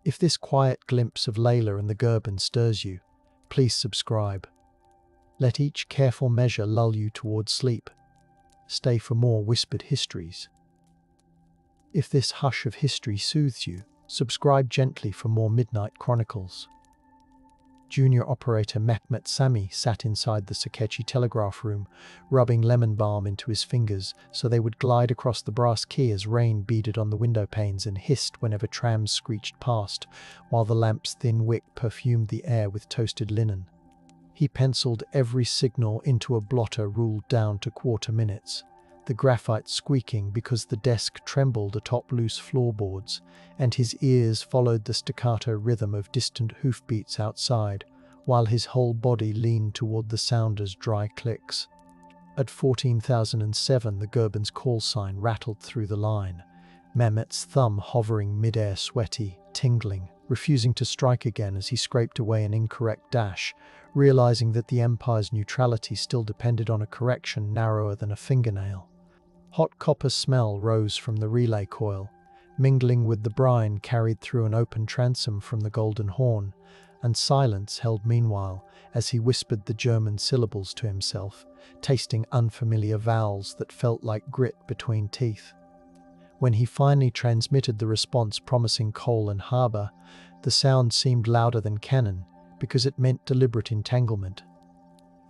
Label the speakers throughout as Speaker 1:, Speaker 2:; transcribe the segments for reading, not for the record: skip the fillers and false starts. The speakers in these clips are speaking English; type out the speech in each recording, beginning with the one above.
Speaker 1: If this quiet glimpse of Layla and the Gurban stirs you, please subscribe. Let each careful measure lull you towards sleep. Stay for more whispered histories. If this hush of history soothes you, subscribe gently for more midnight chronicles. Junior operator Mehmet Sami sat inside the Sakechi telegraph room, rubbing lemon balm into his fingers so they would glide across the brass key as rain beaded on the window panes and hissed whenever trams screeched past, while the lamp's thin wick perfumed the air with toasted linen. He penciled every signal into a blotter ruled down to quarter minutes, the graphite squeaking because the desk trembled atop loose floorboards, and his ears followed the staccato rhythm of distant hoofbeats outside, while his whole body leaned toward the sounder's dry clicks. At 14,007, the Gurban's call sign rattled through the line, Mehmet's thumb hovering mid-air, sweaty, tingling, refusing to strike again as he scraped away an incorrect dash, realizing that the Empire's neutrality still depended on a correction narrower than a fingernail. Hot copper smell rose from the relay coil, mingling with the brine carried through an open transom from the Golden Horn, and silence held meanwhile as he whispered the German syllables to himself, tasting unfamiliar vowels that felt like grit between teeth. When he finally transmitted the response promising coal and harbour, the sound seemed louder than cannon because it meant deliberate entanglement.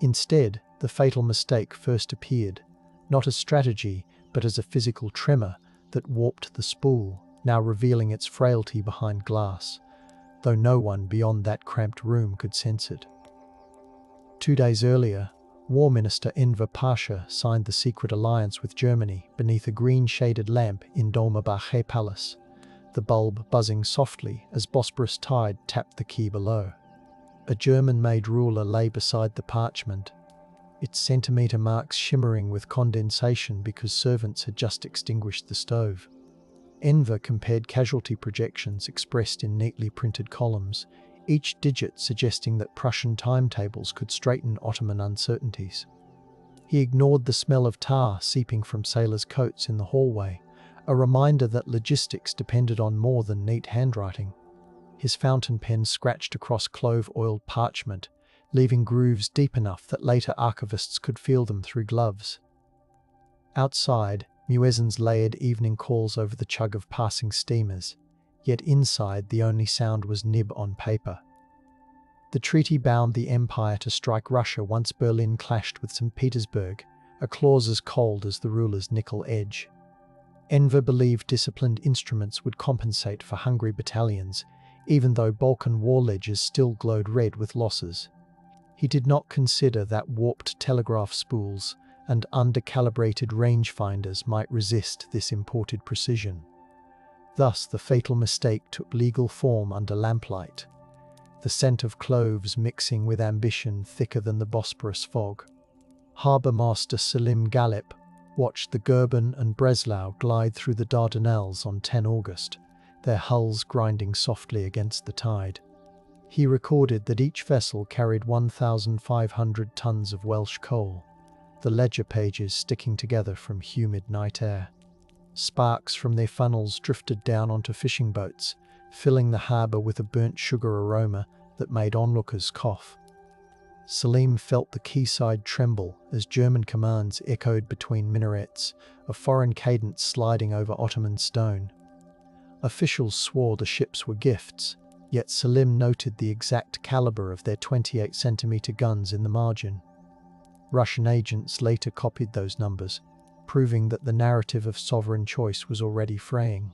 Speaker 1: Instead, the fatal mistake first appeared, not as strategy, but as a physical tremor that warped the spool, now revealing its frailty behind glass, though no one beyond that cramped room could sense it. 2 days earlier, War Minister Enver Pasha signed the secret alliance with Germany beneath a green-shaded lamp in Dolmabahce Palace, the bulb buzzing softly as Bosporus Tide tapped the key below. A German-made ruler lay beside the parchment, its centimetre marks shimmering with condensation because servants had just extinguished the stove. Enver compared casualty projections expressed in neatly printed columns, each digit suggesting that Prussian timetables could straighten Ottoman uncertainties. He ignored the smell of tar seeping from sailors' coats in the hallway, a reminder that logistics depended on more than neat handwriting. His fountain pen scratched across clove-oiled parchment, leaving grooves deep enough that later archivists could feel them through gloves. Outside, muezzins layered evening calls over the chug of passing steamers, yet inside the only sound was nib on paper. The treaty bound the Empire to strike Russia once Berlin clashed with St. Petersburg, a clause as cold as the ruler's nickel edge. Enver believed disciplined instruments would compensate for hungry battalions, even though Balkan war ledgers still glowed red with losses. He did not consider that warped telegraph spools and undercalibrated rangefinders might resist this imported precision. Thus the fatal mistake took legal form under lamplight, the scent of cloves mixing with ambition thicker than the Bosporus fog. Harbour Master Selim Galip watched the Gurban and Breslau glide through the Dardanelles on 10 August, their hulls grinding softly against the tide. He recorded that each vessel carried 1,500 tons of Welsh coal, the ledger pages sticking together from humid night air. Sparks from their funnels drifted down onto fishing boats, filling the harbour with a burnt sugar aroma that made onlookers cough. Selim felt the quayside tremble as German commands echoed between minarets, a foreign cadence sliding over Ottoman stone. Officials swore the ships were gifts, yet Selim noted the exact caliber of their 28-centimetre guns in the margin. Russian agents later copied those numbers, proving that the narrative of sovereign choice was already fraying.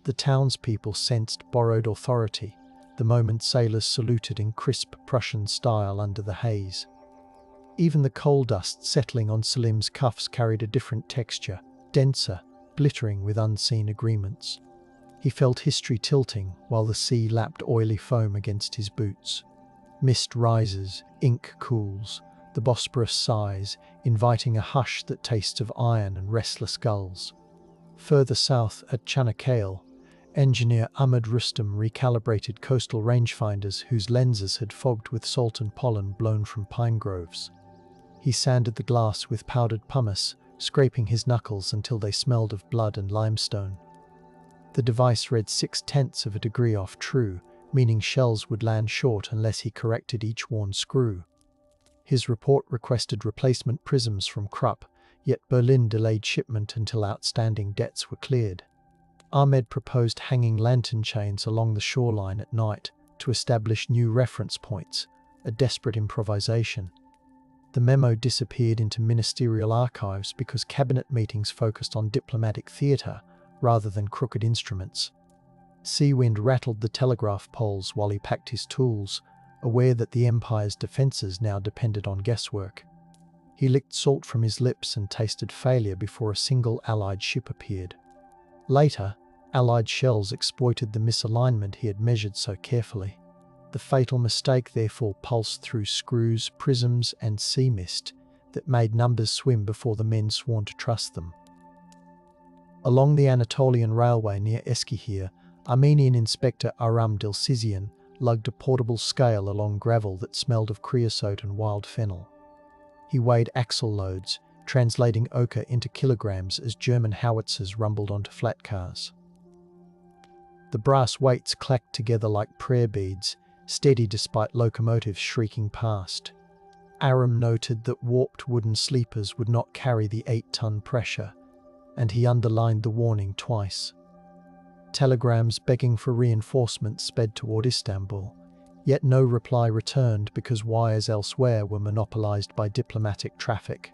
Speaker 1: The townspeople sensed borrowed authority the moment sailors saluted in crisp Prussian style under the haze. Even the coal dust settling on Selim's cuffs carried a different texture, denser, glittering with unseen agreements. He felt history tilting while the sea lapped oily foam against his boots. Mist rises, ink cools, the Bosporus sighs, inviting a hush that tastes of iron and restless gulls. Further south at Çanakkale, engineer Ahmed Rustam recalibrated coastal rangefinders whose lenses had fogged with salt and pollen blown from pine groves. He sanded the glass with powdered pumice, scraping his knuckles until they smelled of blood and limestone. The device read 0.6 of a degree off true, meaning shells would land short unless he corrected each worn screw. His report requested replacement prisms from Krupp, yet Berlin delayed shipment until outstanding debts were cleared. Ahmed proposed hanging lantern chains along the shoreline at night to establish new reference points, a desperate improvisation. The memo disappeared into ministerial archives because cabinet meetings focused on diplomatic theatre rather than crooked instruments. Seawind rattled the telegraph poles while he packed his tools, aware that the Empire's defences now depended on guesswork. He licked salt from his lips and tasted failure before a single Allied ship appeared. Later, Allied shells exploited the misalignment he had measured so carefully. The fatal mistake therefore pulsed through screws, prisms, and sea mist that made numbers swim before the men sworn to trust them. Along the Anatolian Railway near Eskihir, Armenian inspector Aram Dilsizian lugged a portable scale along gravel that smelled of creosote and wild fennel. He weighed axle loads, translating ochre into kilograms as German howitzers rumbled onto flat cars. The brass weights clacked together like prayer beads, steady despite locomotives shrieking past. Aram noted that warped wooden sleepers would not carry the 8-ton pressure, and he underlined the warning twice. Telegrams begging for reinforcements sped toward Istanbul, yet no reply returned because wires elsewhere were monopolized by diplomatic traffic.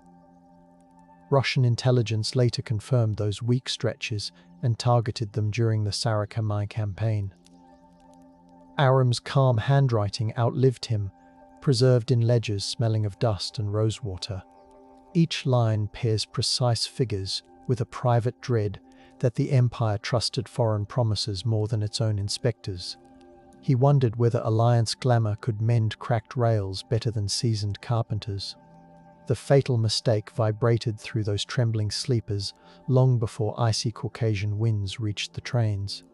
Speaker 1: Russian intelligence later confirmed those weak stretches and targeted them during the Sarikami campaign. Aram's calm handwriting outlived him, preserved in ledgers smelling of dust and rosewater. Each line pairs precise figures with a private dread that the Empire trusted foreign promises more than its own inspectors. He wondered whether Alliance glamour could mend cracked rails better than seasoned carpenters. The fatal mistake vibrated through those trembling sleepers long before icy Caucasian winds reached the trains.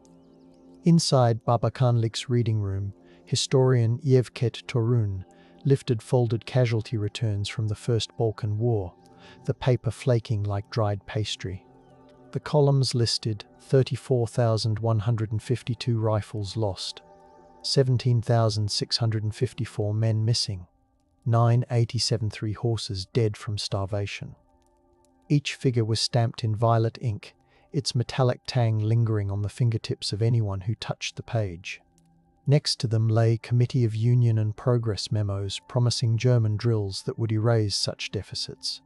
Speaker 1: Inside Babakanlik's reading room, historian Yevket Torun lifted folded casualty returns from the First Balkan War, the paper flaking like dried pastry. The columns listed 34,152 rifles lost, 17,654 men missing, 987 horses dead from starvation. Each figure was stamped in violet ink, its metallic tang lingering on the fingertips of anyone who touched the page. Next to them lay Committee of Union and Progress memos promising German drills that would erase such deficits.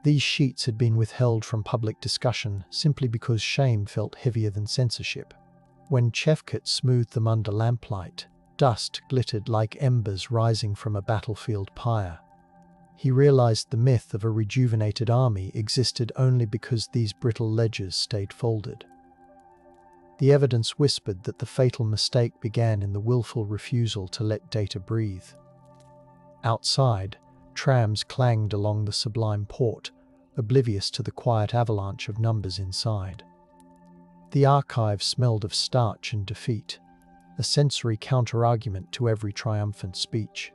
Speaker 1: These sheets had been withheld from public discussion simply because shame felt heavier than censorship. When Chevket smoothed them under lamplight, dust glittered like embers rising from a battlefield pyre. He realized the myth of a rejuvenated army existed only because these brittle ledgers stayed folded. The evidence whispered that the fatal mistake began in the willful refusal to let data breathe. Outside, trams clanged along the sublime port, oblivious to the quiet avalanche of numbers inside. The archive smelled of starch and defeat, a sensory counter-argument to every triumphant speech.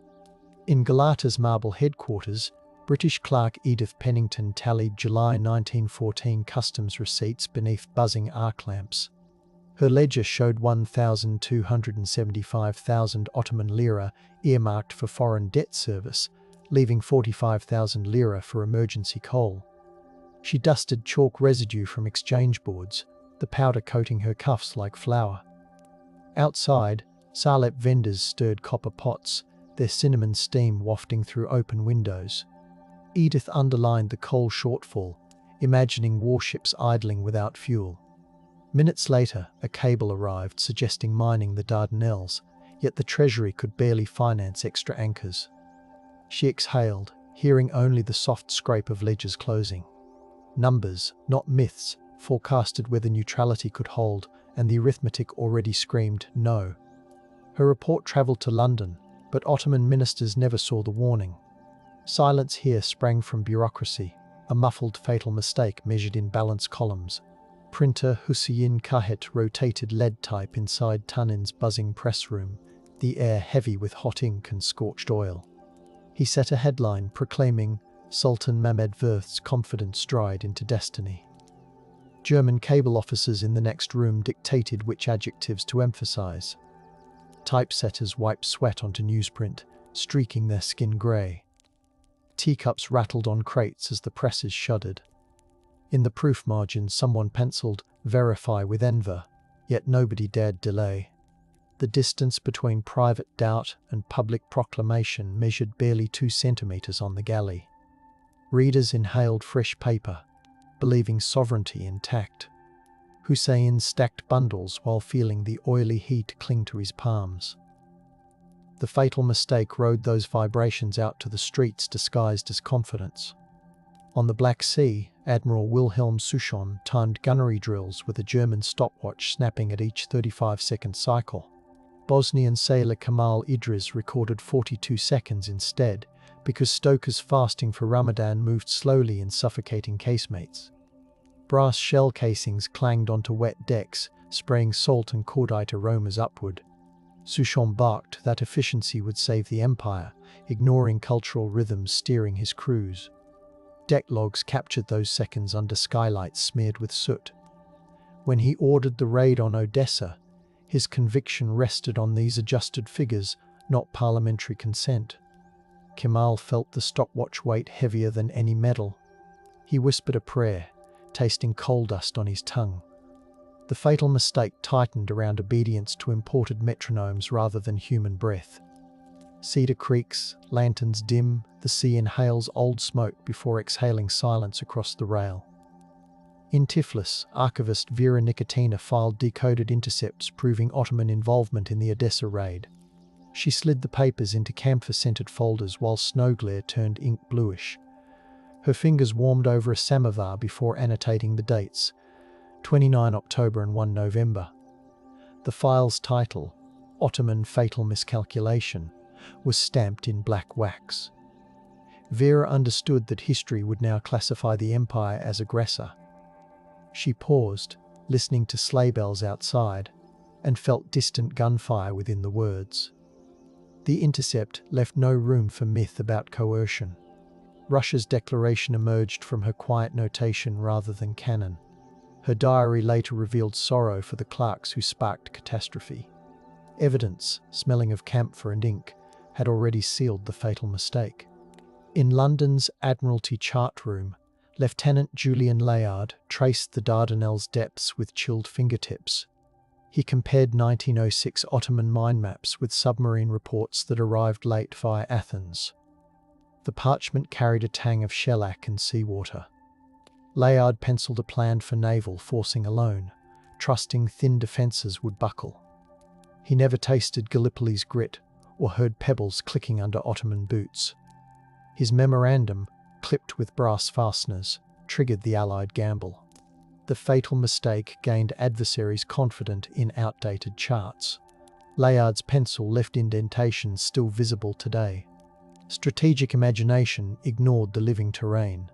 Speaker 1: In Galata's marble headquarters, British clerk Edith Pennington tallied July 1914 customs receipts beneath buzzing arc lamps. Her ledger showed 1,275,000 Ottoman lira earmarked for foreign debt service, leaving 45,000 lira for emergency coal. She dusted chalk residue from exchange boards, the powder coating her cuffs like flour. Outside, Salep vendors stirred copper pots, their cinnamon steam wafting through open windows. Edith underlined the coal shortfall, imagining warships idling without fuel. Minutes later, a cable arrived suggesting mining the Dardanelles, yet the Treasury could barely finance extra anchors. She exhaled, hearing only the soft scrape of ledgers closing. Numbers, not myths, forecasted whether neutrality could hold, and the arithmetic already screamed no. Her report travelled to London, but Ottoman ministers never saw the warning. Silence here sprang from bureaucracy, a muffled fatal mistake measured in balance columns. Printer Hüseyin Kahet rotated lead type inside Tunin's buzzing press room, the air heavy with hot ink and scorched oil. He set a headline proclaiming Sultan Mehmed V's confident stride into destiny. German cable officers in the next room dictated which adjectives to emphasize. Typesetters wiped sweat onto newsprint, streaking their skin grey. Teacups rattled on crates as the presses shuddered. In the proof margin, someone penciled, "Verify with Enver," yet nobody dared delay. The distance between private doubt and public proclamation measured barely 2 centimetres on the galley. Readers inhaled fresh paper, believing sovereignty intact. Hussein stacked bundles while feeling the oily heat cling to his palms. The fatal mistake rode those vibrations out to the streets disguised as confidence. On the Black Sea, Admiral Wilhelm Souchon timed gunnery drills with a German stopwatch snapping at each 35-second cycle. Bosnian sailor Kemal Idris recorded 42 seconds instead, because stokers fasting for Ramadan moved slowly in suffocating casemates. Brass shell casings clanged onto wet decks, spraying salt and cordite aromas upward. Souchon barked that efficiency would save the empire, ignoring cultural rhythms steering his crews. Deck logs captured those seconds under skylights smeared with soot. When he ordered the raid on Odessa, his conviction rested on these adjusted figures, not parliamentary consent. Kemal felt the stopwatch weight heavier than any medal. He whispered a prayer, tasting coal dust on his tongue. The fatal mistake tightened around obedience to imported metronomes rather than human breath. Cedar creaks, lanterns dim, the sea inhales old smoke before exhaling silence across the rail. In Tiflis, archivist Vera Nikitina filed decoded intercepts proving Ottoman involvement in the Odessa raid. She slid the papers into camphor-scented folders while snow glare turned ink bluish. Her fingers warmed over a samovar before annotating the dates, 29 October and 1 November. The file's title, Ottoman Fatal Miscalculation, was stamped in black wax. Vera understood that history would now classify the empire as aggressor. She paused, listening to sleigh bells outside, and felt distant gunfire within the words. The intercept left no room for myth about coercion. Russia's declaration emerged from her quiet notation rather than canon. Her diary later revealed sorrow for the clerks who sparked catastrophe. Evidence, smelling of camphor and ink, had already sealed the fatal mistake. In London's Admiralty chart room, Lieutenant Julian Layard traced the Dardanelles depths with chilled fingertips. He compared 1906 Ottoman mine maps with submarine reports that arrived late via Athens. The parchment carried a tang of shellac and seawater. Layard penciled a plan for naval forcing alone, trusting thin defences would buckle. He never tasted Gallipoli's grit or heard pebbles clicking under Ottoman boots. His memorandum, clipped with brass fasteners, triggered the Allied gamble. The fatal mistake gained adversaries confident in outdated charts. Layard's pencil left indentations still visible today. Strategic imagination ignored the living terrain.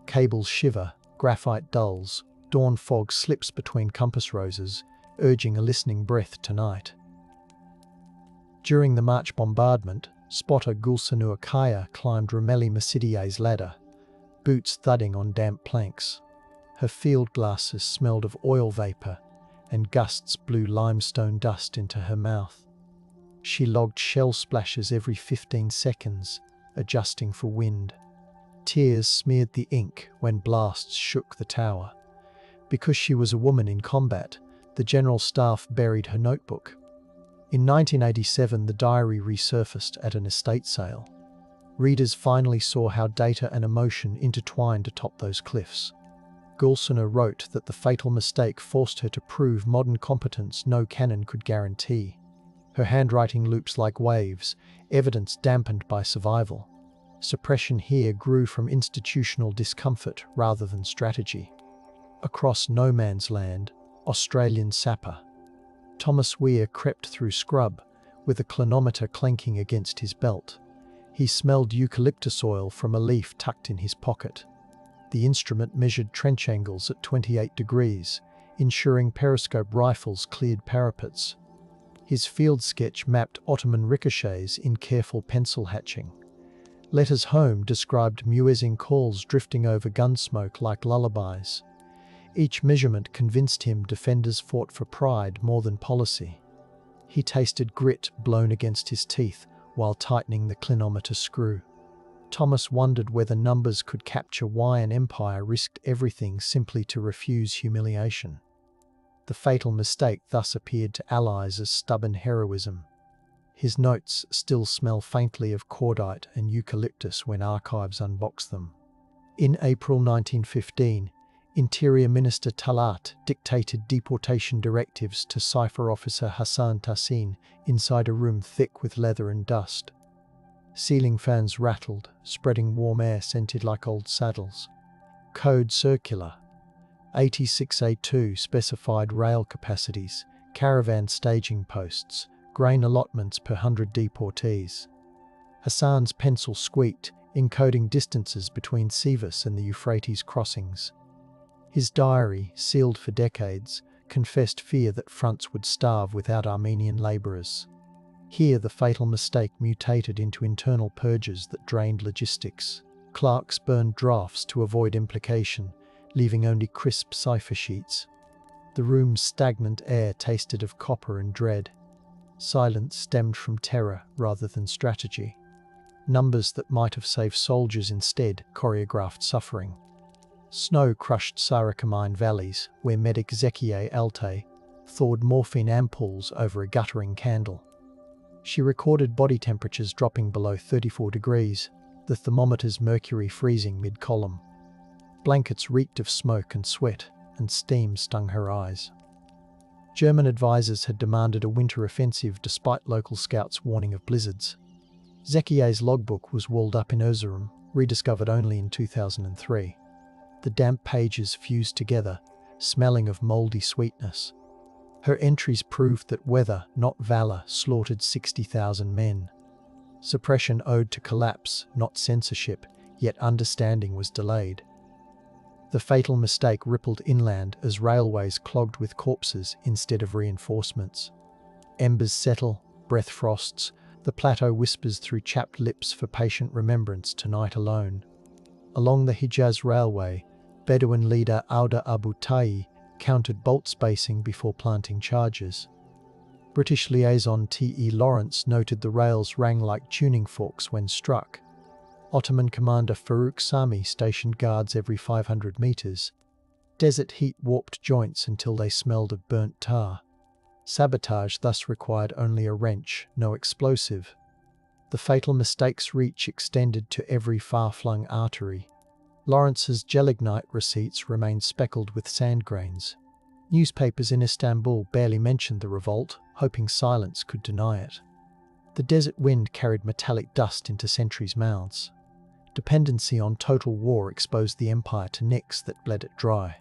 Speaker 1: Cables shiver, graphite dulls, dawn fog slips between compass roses, urging a listening breath tonight. During the March bombardment, spotter Gulsanur Kaya climbed Romelli Masidier's ladder, boots thudding on damp planks. Her field glasses smelled of oil vapour, and gusts blew limestone dust into her mouth. She logged shell splashes every 15 seconds, adjusting for wind. Tears smeared the ink when blasts shook the tower. Because she was a woman in combat, the General Staff buried her notebook. In 1987, the diary resurfaced at an estate sale. Readers finally saw how data and emotion intertwined atop those cliffs. Gulsanur wrote that the fatal mistake forced her to prove modern competence no canon could guarantee. Her handwriting loops like waves, evidence dampened by survival. Suppression here grew from institutional discomfort rather than strategy. Across no man's land, Australian sapper Thomas Weir crept through scrub, with a clinometer clanking against his belt. He smelled eucalyptus oil from a leaf tucked in his pocket. The instrument measured trench angles at 28 degrees, ensuring periscope rifles cleared parapets. His field sketch mapped Ottoman ricochets in careful pencil hatching. Letters home described muezzin calls drifting over gunsmoke like lullabies. Each measurement convinced him defenders fought for pride more than policy. He tasted grit blown against his teeth while tightening the clinometer screw. Thomas wondered whether numbers could capture why an empire risked everything simply to refuse humiliation. The fatal mistake thus appeared to allies as stubborn heroism. His notes still smell faintly of cordite and eucalyptus when archives unbox them. In April 1915, Interior Minister Talat dictated deportation directives to Cipher Officer Hassan Tassin inside a room thick with leather and dust. Ceiling fans rattled, spreading warm air scented like old saddles. Code Circular 86A2 specified rail capacities, caravan staging posts, grain allotments per 100 deportees. Hassan's pencil squeaked, encoding distances between Sivas and the Euphrates crossings. His diary, sealed for decades, confessed fear that fronts would starve without Armenian labourers. Here the fatal mistake mutated into internal purges that drained logistics. Clerks burned drafts to avoid implication, leaving only crisp cipher sheets. The room's stagnant air tasted of copper and dread. Silence stemmed from terror rather than strategy. Numbers that might have saved soldiers instead choreographed suffering. Snow crushed Sarakamine valleys, where medic Zekiye Alte thawed morphine ampoules over a guttering candle. She recorded body temperatures dropping below 34 degrees, the thermometer's mercury freezing mid-column. Blankets reeked of smoke and sweat, and steam stung her eyes. German advisors had demanded a winter offensive despite local scouts' warning of blizzards. Zekiye's logbook was walled up in Erzurum, rediscovered only in 2003. The damp pages fused together, smelling of mouldy sweetness. Her entries proved that weather, not valor, slaughtered 60,000 men. Suppression owed to collapse, not censorship, yet understanding was delayed. The fatal mistake rippled inland as railways clogged with corpses instead of reinforcements. Embers settle, breath frosts, the plateau whispers through chapped lips for patient remembrance tonight alone. Along the Hijaz Railway, Bedouin leader Auda Abu Tai counted bolt spacing before planting charges. British liaison T.E. Lawrence noted the rails rang like tuning forks when struck. Ottoman commander Faruk Sami stationed guards every 500 meters. Desert heat warped joints until they smelled of burnt tar. Sabotage thus required only a wrench, no explosive. The fatal mistake's reach extended to every far-flung artery. Lawrence's gelignite receipts remained speckled with sand grains. Newspapers in Istanbul barely mentioned the revolt, hoping silence could deny it. The desert wind carried metallic dust into sentries' mouths. Dependency on total war exposed the empire to nicks that bled it dry.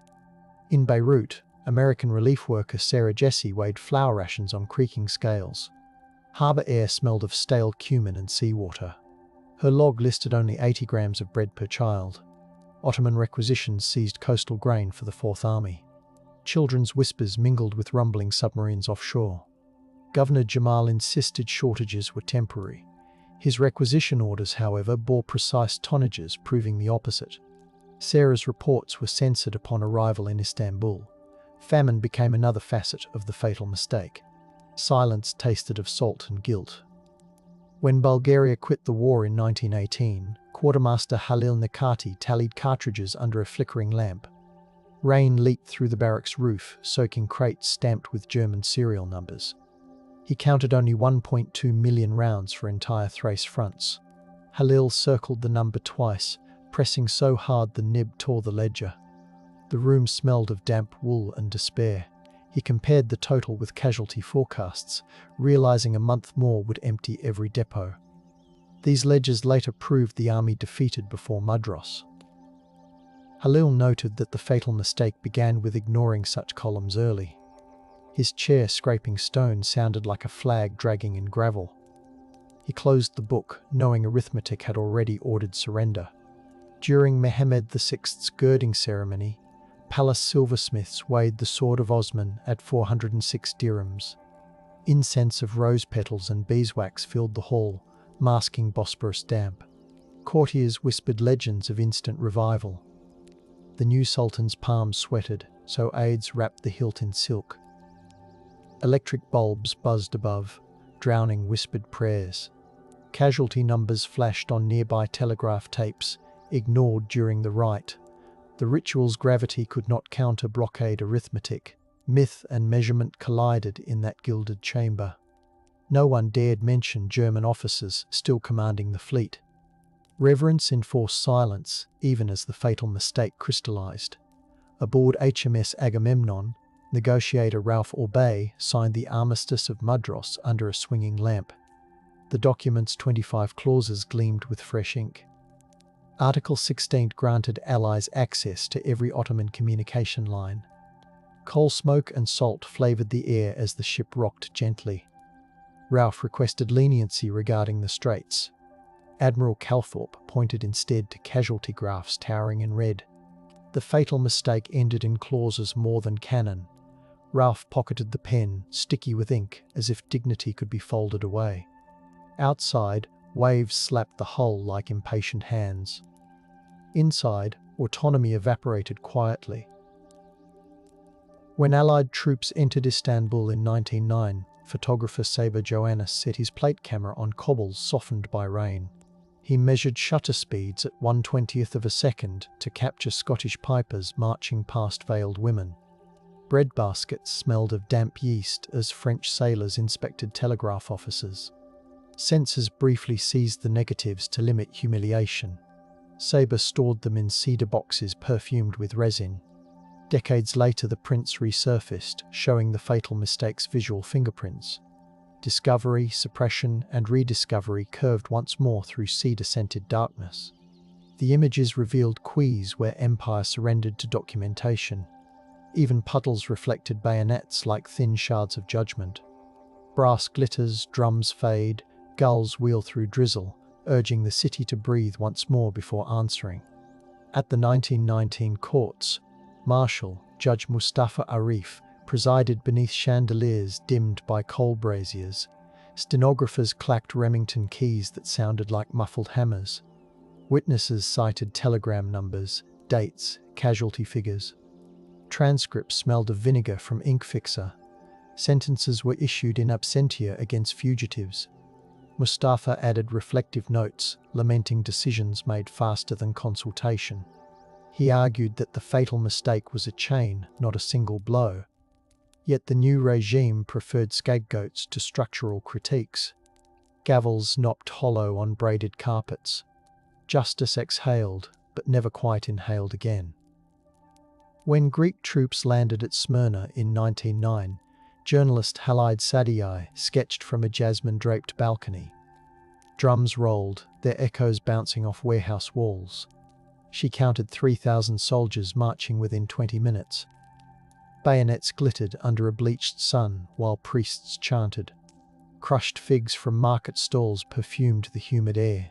Speaker 1: In Beirut, American relief worker Sarah Jesse weighed flour rations on creaking scales. Harbour air smelled of stale cumin and seawater. Her log listed only 80 grams of bread per child. Ottoman requisitions seized coastal grain for the Fourth Army. Children's whispers mingled with rumbling submarines offshore. Governor Jamal insisted shortages were temporary. His requisition orders, however, bore precise tonnages, proving the opposite. Sarah's reports were censored upon arrival in Istanbul. Famine became another facet of the fatal mistake. Silence tasted of salt and guilt. When Bulgaria quit the war in 1918, Quartermaster Halil Nikati tallied cartridges under a flickering lamp. Rain leaked through the barracks roof, soaking crates stamped with German serial numbers. He counted only 1.2 million rounds for entire Thrace fronts. Halil circled the number twice, pressing so hard the nib tore the ledger. The room smelled of damp wool and despair. He compared the total with casualty forecasts, realizing a month more would empty every depot. These ledgers later proved the army defeated before Mudros. Halil noted that the fatal mistake began with ignoring such columns early. His chair scraping stone sounded like a flag dragging in gravel. He closed the book, knowing arithmetic had already ordered surrender. During Mehmed VI's girding ceremony, palace silversmiths weighed the sword of Osman at 406 dirhams. Incense of rose petals and beeswax filled the hall, masking Bosporus damp. Courtiers whispered legends of instant revival. The new sultan's palms sweated, so aides wrapped the hilt in silk. Electric bulbs buzzed above, drowning whispered prayers. Casualty numbers flashed on nearby telegraph tapes, ignored during the rite. The ritual's gravity could not counter blockade arithmetic. Myth and measurement collided in that gilded chamber. No one dared mention German officers still commanding the fleet. Reverence enforced silence, even as the fatal mistake crystallized. Aboard HMS Agamemnon, negotiator Ralph Orbay signed the Armistice of Mudros under a swinging lamp. The document's 25 clauses gleamed with fresh ink. Article 16 granted Allies access to every Ottoman communication line. Coal smoke and salt flavoured the air as the ship rocked gently. Ralph requested leniency regarding the straits. Admiral Calthorpe pointed instead to casualty graphs towering in red. The fatal mistake ended in clauses more than canon. Ralph pocketed the pen, sticky with ink, as if dignity could be folded away. Outside, waves slapped the hull like impatient hands. Inside, autonomy evaporated quietly. When Allied troops entered Istanbul in 1909, photographer Saber Joannis set his plate camera on cobbles softened by rain. He measured shutter speeds at 1/20th of a second to capture Scottish pipers marching past veiled women. Bread baskets smelled of damp yeast as French sailors inspected telegraph offices. Sensors briefly seized the negatives to limit humiliation. Saber stored them in cedar boxes perfumed with resin. Decades later, the prints resurfaced, showing the fatal mistake's visual fingerprints. Discovery, suppression, and rediscovery curved once more through cedar-scented darkness. The images revealed quays where empire surrendered to documentation. Even puddles reflected bayonets like thin shards of judgment. Brass glitters, drums fade, gulls wheel through drizzle, urging the city to breathe once more before answering. At the 1919 courts, Marshal, Judge Mustafa Arif, presided beneath chandeliers dimmed by coal braziers. Stenographers clacked Remington keys that sounded like muffled hammers. Witnesses cited telegram numbers, dates, casualty figures. Transcripts smelled of vinegar from ink fixer. Sentences were issued in absentia against fugitives. Mustafa added reflective notes, lamenting decisions made faster than consultation. He argued that the fatal mistake was a chain, not a single blow. Yet the new regime preferred scapegoats to structural critiques. Gavels knocked hollow on braided carpets. Justice exhaled, but never quite inhaled again. When Greek troops landed at Smyrna in 1909, journalist Halide Sadiai sketched from a jasmine-draped balcony. Drums rolled, their echoes bouncing off warehouse walls. She counted 3,000 soldiers marching within 20 minutes. Bayonets glittered under a bleached sun while priests chanted. Crushed figs from market stalls perfumed the humid air.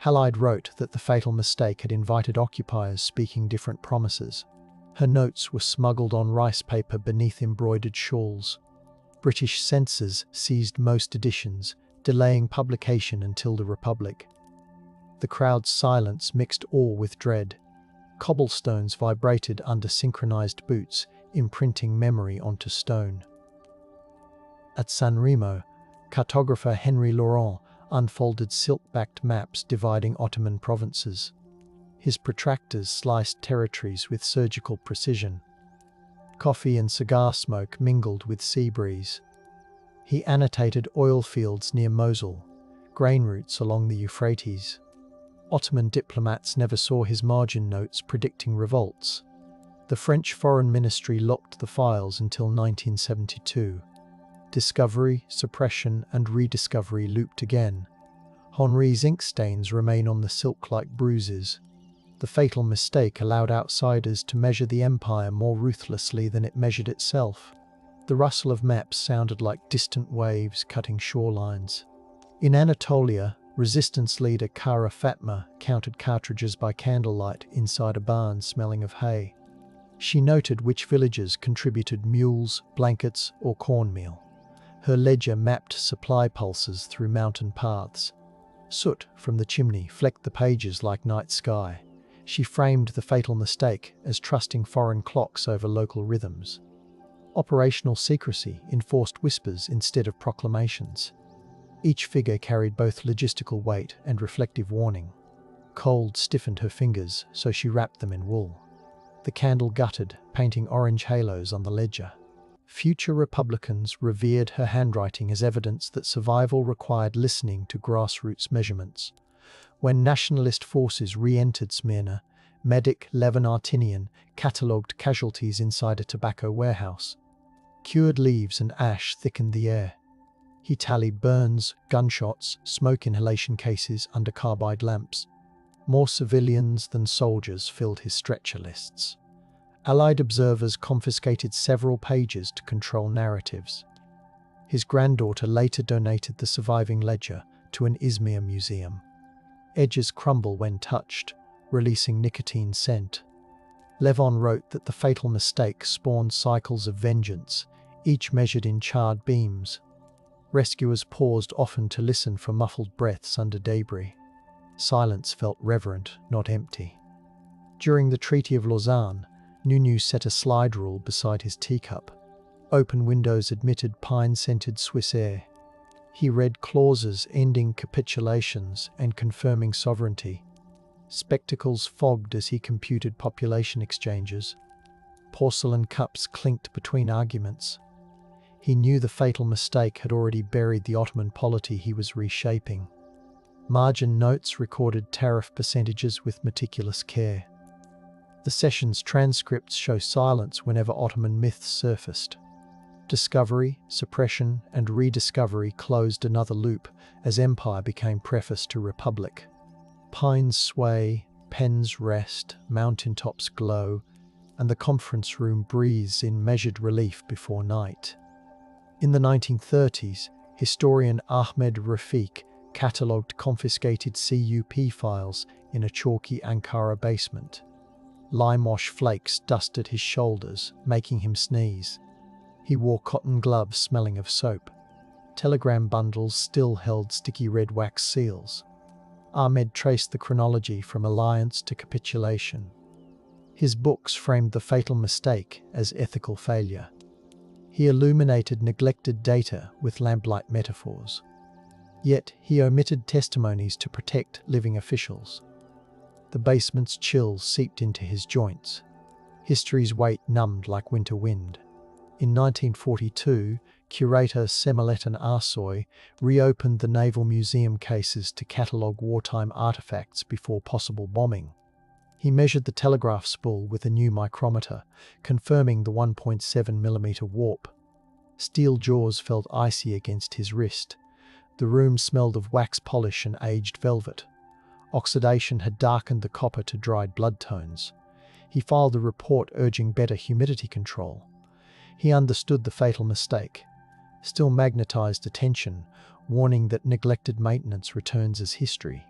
Speaker 1: Halide wrote that the fatal mistake had invited occupiers speaking different promises. Her notes were smuggled on rice paper beneath embroidered shawls. British censors seized most editions, delaying publication until the Republic. The crowd's silence mixed awe with dread. Cobblestones vibrated under synchronized boots, imprinting memory onto stone. At San Remo, cartographer Henry Laurent unfolded silk-backed maps dividing Ottoman provinces. His protractors sliced territories with surgical precision. Coffee and cigar smoke mingled with sea breeze. He annotated oil fields near Mosul, grain routes along the Euphrates. Ottoman diplomats never saw his margin notes predicting revolts. The French Foreign Ministry locked the files until 1972. Discovery, suppression, and rediscovery looped again. Henri's ink stains remain on the silk like bruises. The fatal mistake allowed outsiders to measure the empire more ruthlessly than it measured itself. The rustle of maps sounded like distant waves cutting shorelines. In Anatolia, resistance leader Kara Fatma counted cartridges by candlelight inside a barn smelling of hay. She noted which villages contributed mules, blankets, or cornmeal. Her ledger mapped supply pulses through mountain paths. Soot from the chimney flecked the pages like night sky. She framed the fatal mistake as trusting foreign clocks over local rhythms. Operational secrecy enforced whispers instead of proclamations. Each figure carried both logistical weight and reflective warning. Cold stiffened her fingers, so she wrapped them in wool. The candle guttered, painting orange halos on the ledger. Future Republicans revered her handwriting as evidence that survival required listening to grassroots measurements. When nationalist forces re-entered Smyrna, medic Levin Artinian catalogued casualties inside a tobacco warehouse. Cured leaves and ash thickened the air. He tallied burns, gunshots, smoke inhalation cases under carbide lamps. More civilians than soldiers filled his stretcher lists. Allied observers confiscated several pages to control narratives. His granddaughter later donated the surviving ledger to an Izmir museum. Edges crumble when touched, releasing nicotine scent. Levon wrote that the fatal mistake spawned cycles of vengeance, each measured in charred beams. Rescuers paused often to listen for muffled breaths under debris. Silence felt reverent, not empty. During the Treaty of Lausanne, Nunu set a slide rule beside his teacup. Open windows admitted pine-scented Swiss air. He read clauses ending capitulations and confirming sovereignty. Spectacles fogged as he computed population exchanges. Porcelain cups clinked between arguments. He knew the fatal mistake had already buried the Ottoman polity he was reshaping. Margin notes recorded tariff percentages with meticulous care. The session's transcripts show silence whenever Ottoman myths surfaced. Discovery, suppression, and rediscovery closed another loop as empire became preface to republic. Pines sway, pens rest, mountaintops glow, and the conference room breathes in measured relief before night. In the 1930s, historian Ahmed Rafiq catalogued confiscated CUP files in a chalky Ankara basement. Lime-wash flakes dusted his shoulders, making him sneeze. He wore cotton gloves smelling of soap. Telegram bundles still held sticky red wax seals. Ahmed traced the chronology from alliance to capitulation. His books framed the fatal mistake as ethical failure. He illuminated neglected data with lamplight metaphors. Yet he omitted testimonies to protect living officials. The basement's chill seeped into his joints. History's weight numbed like winter wind. In 1942, curator Semeletan Arsoy reopened the Naval Museum cases to catalogue wartime artifacts before possible bombing. He measured the telegraph spool with a new micrometer, confirming the 1.7mm warp. Steel jaws felt icy against his wrist. The room smelled of wax polish and aged velvet. Oxidation had darkened the copper to dried blood tones. He filed a report urging better humidity control. He understood the fatal mistake, still magnetized attention, warning that neglected maintenance returns as history.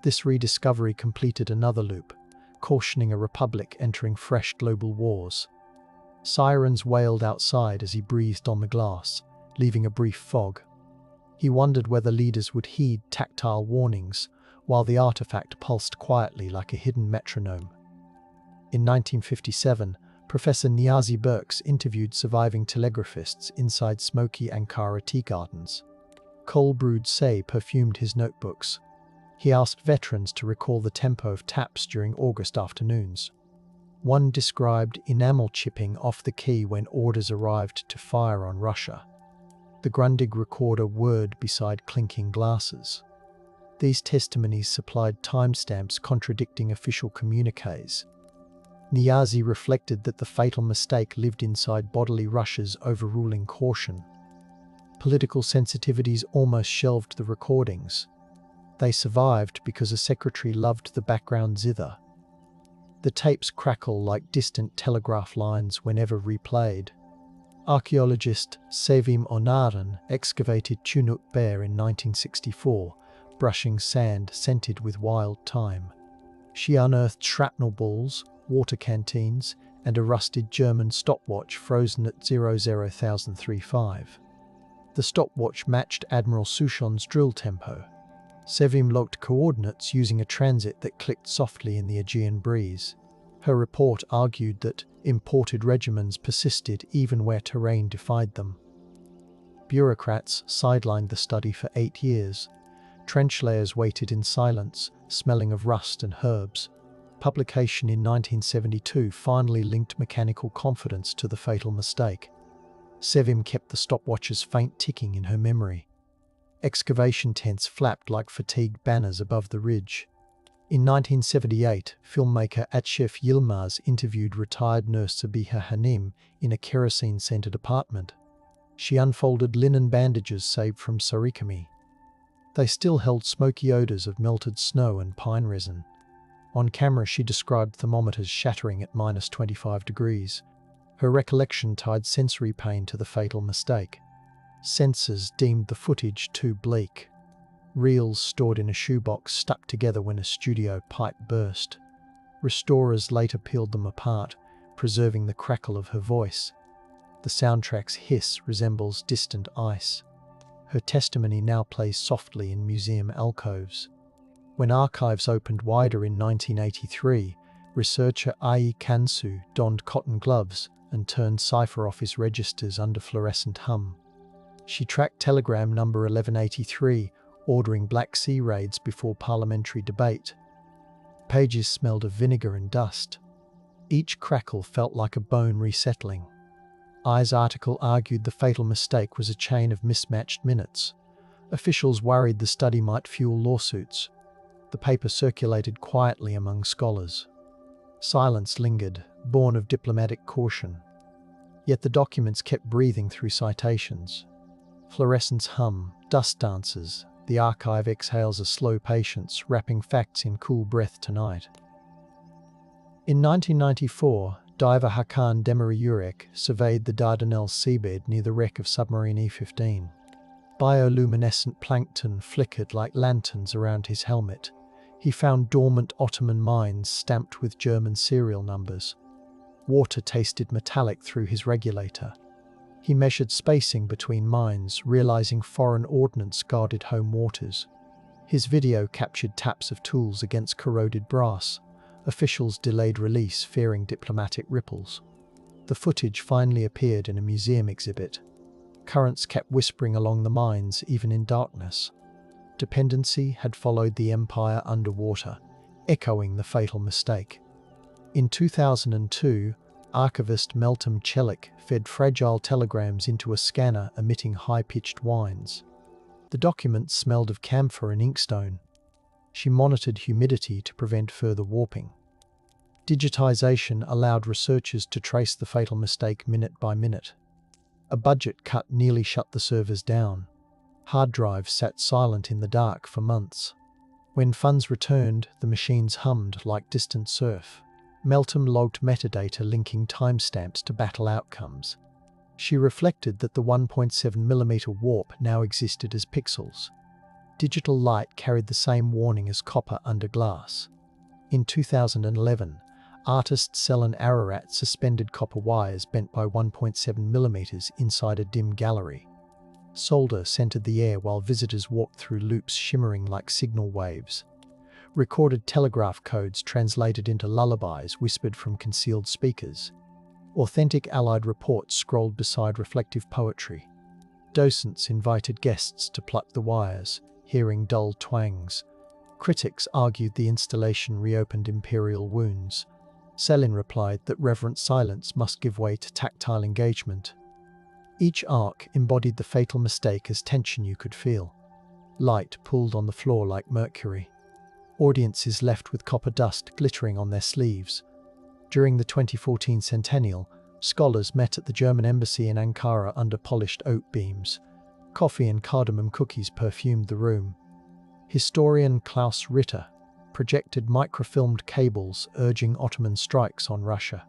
Speaker 1: This rediscovery completed another loop, cautioning a republic entering fresh global wars. Sirens wailed outside as he breathed on the glass, leaving a brief fog. He wondered whether leaders would heed tactile warnings, while the artifact pulsed quietly like a hidden metronome. In 1957, Professor Niazi Burks interviewed surviving telegraphists inside smoky Ankara tea gardens. Cold-brewed say perfumed his notebooks. He asked veterans to recall the tempo of taps during August afternoons. One described enamel chipping off the key when orders arrived to fire on Russia. The Grundig recorder whirred beside clinking glasses. These testimonies supplied timestamps contradicting official communiques. Niazi reflected that the fatal mistake lived inside bodily rushes overruling caution. Political sensitivities almost shelved the recordings. They survived because a secretary loved the background zither. The tapes crackle like distant telegraph lines whenever replayed. Archaeologist Sevim Onaren excavated Chunuk Bair in 1964, brushing sand scented with wild thyme. She unearthed shrapnel balls, water canteens, and a rusted German stopwatch frozen at 00,035. The stopwatch matched Admiral Souchon's drill tempo. Sevim logged coordinates using a transit that clicked softly in the Aegean breeze. Her report argued that imported regimens persisted even where terrain defied them. Bureaucrats sidelined the study for 8 years. Trench layers waited in silence, smelling of rust and herbs. Publication in 1972 finally linked mechanical confidence to the fatal mistake. Sevim kept the stopwatch's faint ticking in her memory. Excavation tents flapped like fatigued banners above the ridge. In 1978, filmmaker Atshef Yilmaz interviewed retired nurse Sabiha Hanim in a kerosene-scented apartment. She unfolded linen bandages saved from Sarikami. They still held smoky odors of melted snow and pine resin. On camera, she described thermometers shattering at -25 degrees. Her recollection tied sensory pain to the fatal mistake. Censors deemed the footage too bleak. Reels stored in a shoebox stuck together when a studio pipe burst. Restorers later peeled them apart, preserving the crackle of her voice. The soundtrack's hiss resembles distant ice. Her testimony now plays softly in museum alcoves. When archives opened wider in 1983, researcher Ai Kansu donned cotton gloves and turned cipher office registers under fluorescent hum. She tracked telegram number 1183, ordering Black Sea raids before parliamentary debate. Pages smelled of vinegar and dust. Each crackle felt like a bone resettling. Ai's article argued the fatal mistake was a chain of mismatched minutes. Officials worried the study might fuel lawsuits. The paper circulated quietly among scholars. Silence lingered, born of diplomatic caution. Yet the documents kept breathing through citations. Fluorescents hum, dust dances. The archive exhales a slow patience, wrapping facts in cool breath tonight. In 1994, diver Hakan Demiryorek surveyed the Dardanelles seabed near the wreck of submarine E-15. Bioluminescent plankton flickered like lanterns around his helmet. He found dormant Ottoman mines stamped with German serial numbers. Water tasted metallic through his regulator. He measured spacing between mines, realizing foreign ordnance guarded home waters. His video captured taps of tools against corroded brass. Officials delayed release, fearing diplomatic ripples. The footage finally appeared in a museum exhibit. Currents kept whispering along the mines, even in darkness. Dependency had followed the empire underwater, echoing the fatal mistake. In 2002, archivist Meltem Çelik fed fragile telegrams into a scanner emitting high-pitched whines. The documents smelled of camphor and inkstone. She monitored humidity to prevent further warping. Digitization allowed researchers to trace the fatal mistake minute by minute. A budget cut nearly shut the servers down. Hard drives sat silent in the dark for months. When funds returned, the machines hummed like distant surf. Meltem logged metadata linking timestamps to battle outcomes. She reflected that the 1.7mm warp now existed as pixels. Digital light carried the same warning as copper under glass. In 2011, artist Selin Ararat suspended copper wires bent by 1.7mm inside a dim gallery. Solder scented the air while visitors walked through loops shimmering like signal waves. Recorded telegraph codes translated into lullabies whispered from concealed speakers. Authentic Allied reports scrolled beside reflective poetry. Docents invited guests to pluck the wires, hearing dull twangs. Critics argued the installation reopened imperial wounds. Selin replied that reverent silence must give way to tactile engagement. Each arc embodied the fatal mistake as tension you could feel. Light pulled on the floor like mercury. Audiences left with copper dust glittering on their sleeves. During the 2014 centennial, scholars met at the German embassy in Ankara under polished oak beams. Coffee and cardamom cookies perfumed the room. Historian Klaus Ritter projected microfilmed cables urging Ottoman strikes on Russia.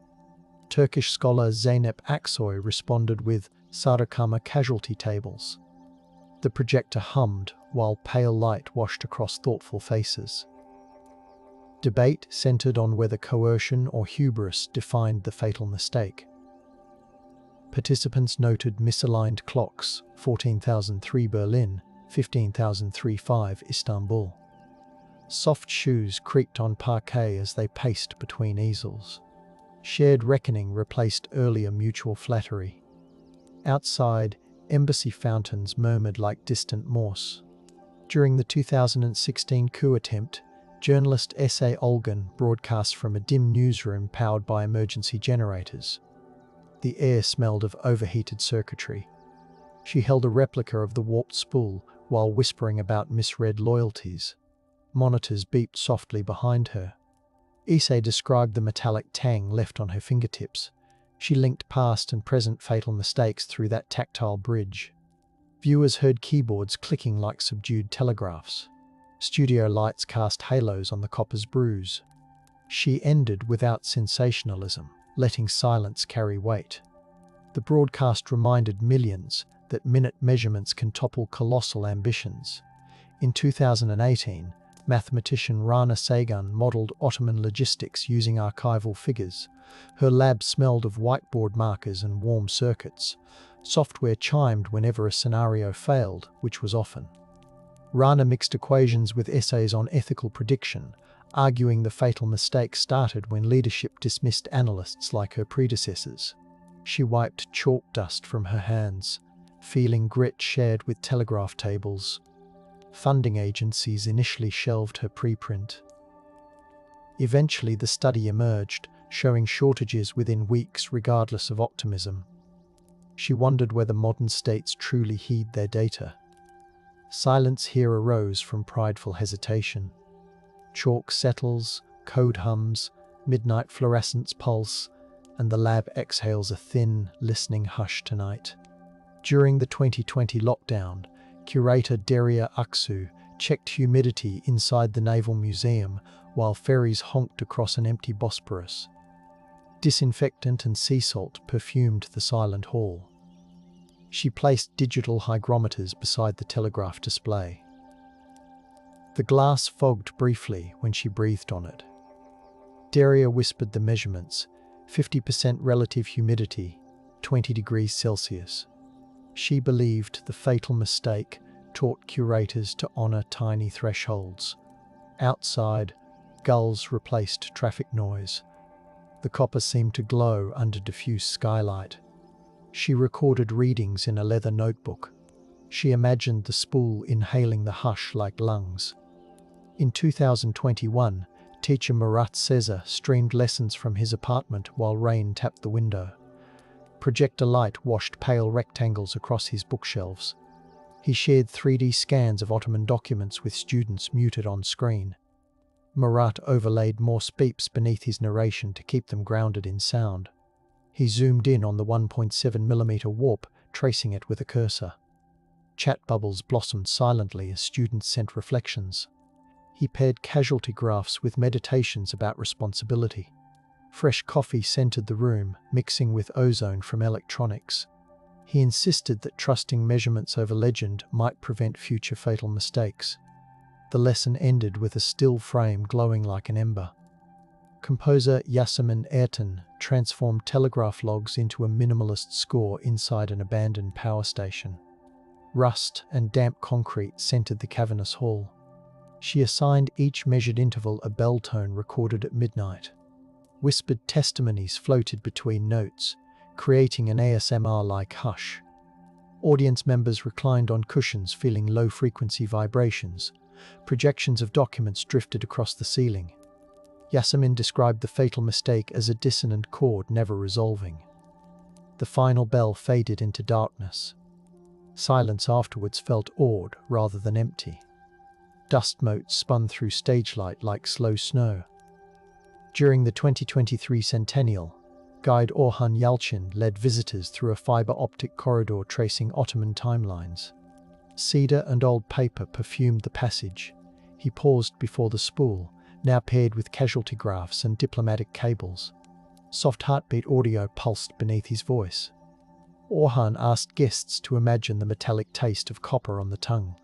Speaker 1: Turkish scholar Zeynep Aksoy responded with Sarıkama casualty tables. The projector hummed while pale light washed across thoughtful faces. Debate centered on whether coercion or hubris defined the fatal mistake. Participants noted misaligned clocks, 14,003 Berlin, 15,035 Istanbul. Soft shoes creaked on parquet as they paced between easels. Shared reckoning replaced earlier mutual flattery. Outside, embassy fountains murmured like distant Morse. During the 2016 coup attempt, journalist S.A. Olgan broadcast from a dim newsroom powered by emergency generators. The air smelled of overheated circuitry. She held a replica of the warped spool while whispering about misread loyalties. Monitors beeped softly behind her. Issei described the metallic tang left on her fingertips. She linked past and present fatal mistakes through that tactile bridge. Viewers heard keyboards clicking like subdued telegraphs. Studio lights cast halos on the copper's bruise. She ended without sensationalism, letting silence carry weight. The broadcast reminded millions that minute measurements can topple colossal ambitions. In 2018, mathematician Rana Sagan modeled Ottoman logistics using archival figures. Her lab smelled of whiteboard markers and warm circuits. Software chimed whenever a scenario failed, which was often. Rana mixed equations with essays on ethical prediction, arguing the fatal mistake started when leadership dismissed analysts like her predecessors. She wiped chalk dust from her hands, feeling grit shared with telegraph tables. Funding agencies initially shelved her preprint. Eventually the study emerged, showing shortages within weeks regardless of optimism. She wondered whether modern states truly heed their data. Silence here arose from prideful hesitation. Chalk settles, code hums, midnight fluorescents pulse, and the lab exhales a thin, listening hush tonight. During the 2020 lockdown, curator Deria Aksu checked humidity inside the Naval Museum while ferries honked across an empty Bosporus. Disinfectant and sea salt perfumed the silent hall. She placed digital hygrometers beside the telegraph display. The glass fogged briefly when she breathed on it. Deria whispered the measurements: 50% relative humidity, 20 degrees Celsius. She believed the fatal mistake taught curators to honor tiny thresholds. Outside, gulls replaced traffic noise. The copper seemed to glow under diffuse skylight. She recorded readings in a leather notebook. She imagined the spool inhaling the hush like lungs. In 2021, teacher Murat Sezer streamed lessons from his apartment while rain tapped the window. Projector light washed pale rectangles across his bookshelves. He shared 3D scans of Ottoman documents with students muted on screen. Murat overlaid Morse beeps beneath his narration to keep them grounded in sound. He zoomed in on the 1.7mm warp, tracing it with a cursor. Chat bubbles blossomed silently as students sent reflections. He paired casualty graphs with meditations about responsibility. Fresh coffee scented the room, mixing with ozone from electronics. He insisted that trusting measurements over legend might prevent future fatal mistakes. The lesson ended with a still frame glowing like an ember. Composer Yasemin Ertan transformed telegraph logs into a minimalist score inside an abandoned power station. Rust and damp concrete scented the cavernous hall. She assigned each measured interval a bell tone recorded at midnight. Whispered testimonies floated between notes, creating an ASMR-like hush. Audience members reclined on cushions feeling low-frequency vibrations. Projections of documents drifted across the ceiling. Yasemin described the fatal mistake as a dissonant chord never resolving. The final bell faded into darkness. Silence afterwards felt awed rather than empty. Dust motes spun through stage light like slow snow. During the 2023 centennial, guide Orhan Yalchin led visitors through a fiber optic corridor tracing Ottoman timelines. Cedar and old paper perfumed the passage. He paused before the spool, now paired with casualty graphs and diplomatic cables. Soft heartbeat audio pulsed beneath his voice. Orhan asked guests to imagine the metallic taste of copper on the tongue.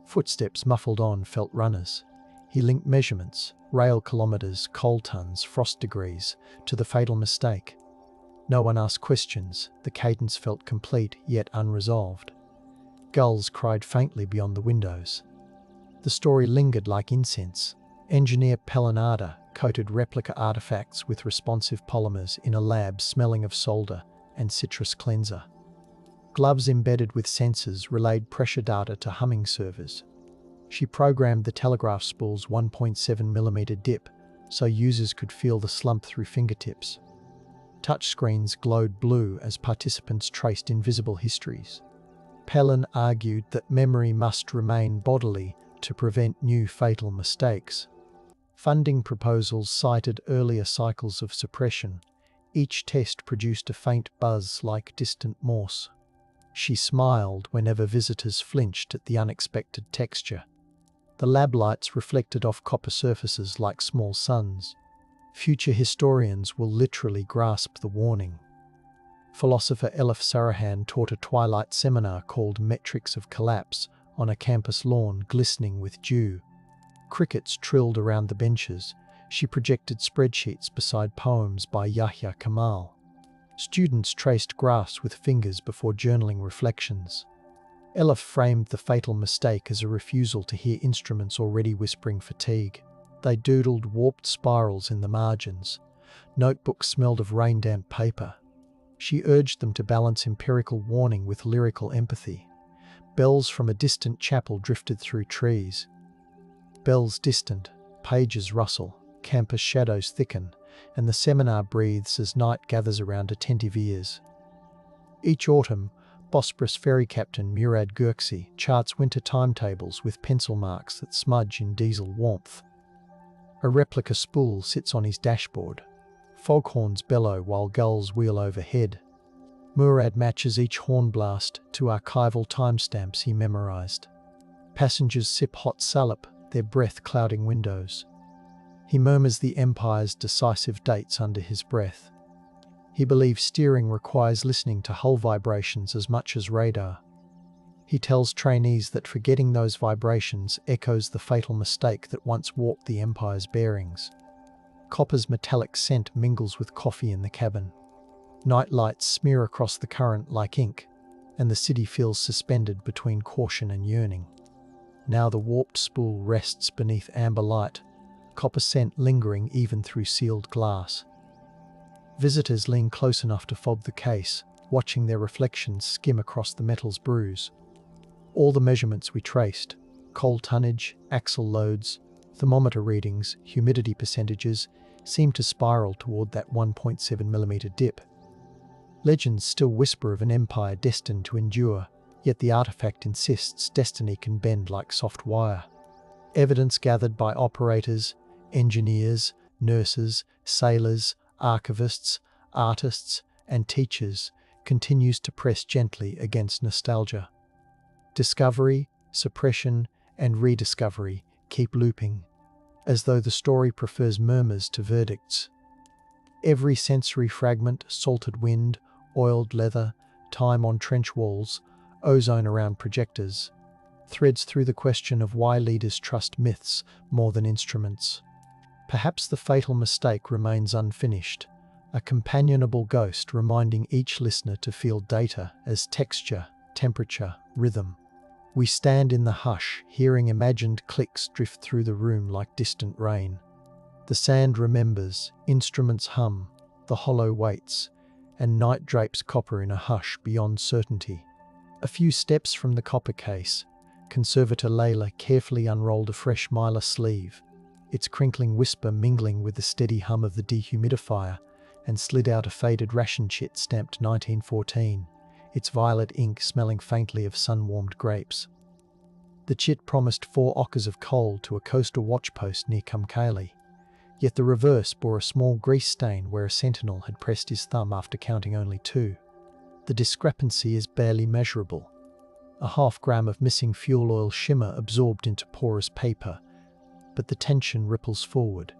Speaker 1: Footsteps muffled on felt runners. He linked measurements, rail kilometers, coal tons, frost degrees, to the fatal mistake. No one asked questions. The cadence felt complete yet unresolved. Gulls cried faintly beyond the windows. The story lingered like incense. Engineer Pelinada coated replica artifacts with responsive polymers in a lab smelling of solder and citrus cleanser. Gloves embedded with sensors relayed pressure data to humming servers. She programmed the telegraph spool's 1.7mm dip so users could feel the slump through fingertips. Touchscreens glowed blue as participants traced invisible histories. Pelin argued that memory must remain bodily to prevent new fatal mistakes. Funding proposals cited earlier cycles of suppression. Each test produced a faint buzz like distant Morse. She smiled whenever visitors flinched at the unexpected texture. The lab lights reflected off copper surfaces like small suns. Future historians will literally grasp the warning. Philosopher Elif Sarahan taught a twilight seminar called Metrics of Collapse on a campus lawn glistening with dew. Crickets trilled around the benches. She projected spreadsheets beside poems by Yahya Kemal. Students traced graphs with fingers before journaling reflections. Elif framed the fatal mistake as a refusal to hear instruments already whispering fatigue. They doodled warped spirals in the margins. Notebooks smelled of rain-damp paper. She urged them to balance empirical warning with lyrical empathy. Bells from a distant chapel drifted through trees. Bells distant, pages rustle, campus shadows thicken, and the seminar breathes as night gathers around attentive ears. Each autumn, Bosporus ferry captain Murad Gurksi charts winter timetables with pencil marks that smudge in diesel warmth. A replica spool sits on his dashboard. Foghorns bellow while gulls wheel overhead. Murad matches each horn blast to archival timestamps he memorized. Passengers sip hot salep, their breath clouding windows. He murmurs the Empire's decisive dates under his breath. He believes steering requires listening to hull vibrations as much as radar. He tells trainees that forgetting those vibrations echoes the fatal mistake that once warped the Empire's bearings. Copper's metallic scent mingles with coffee in the cabin. Night lights smear across the current like ink, and the city feels suspended between caution and yearning. Now the warped spool rests beneath amber light, copper scent lingering even through sealed glass. Visitors lean close enough to fob the case, watching their reflections skim across the metal's bruise. All the measurements we traced, coal tonnage, axle loads, thermometer readings, humidity percentages, seem to spiral toward that 1.7mm dip. Legends still whisper of an empire destined to endure, yet the artifact insists destiny can bend like soft wire. Evidence gathered by operators, engineers, nurses, sailors, archivists, artists, and teachers continues to press gently against nostalgia. Discovery, suppression, and rediscovery keep looping, as though the story prefers murmurs to verdicts. Every sensory fragment, salted wind, oiled leather, time on trench walls, ozone around projectors, threads through the question of why leaders trust myths more than instruments. Perhaps the fatal mistake remains unfinished, a companionable ghost reminding each listener to feel data as texture, temperature, rhythm. We stand in the hush, hearing imagined clicks drift through the room like distant rain. The sand remembers, instruments hum, the hollow waits, and night drapes copper in a hush beyond certainty. A few steps from the copper case, Conservator Layla carefully unrolled a fresh mylar sleeve, its crinkling whisper mingling with the steady hum of the dehumidifier, and slid out a faded ration chit stamped 1914, its violet ink smelling faintly of sun-warmed grapes. The chit promised 4 ockers of coal to a coastal watchpost near Kumkale, yet the reverse bore a small grease stain where a sentinel had pressed his thumb after counting only 2. The discrepancy is barely measurable. A half-gram of missing fuel oil shimmer absorbed into porous paper, but the tension ripples forward.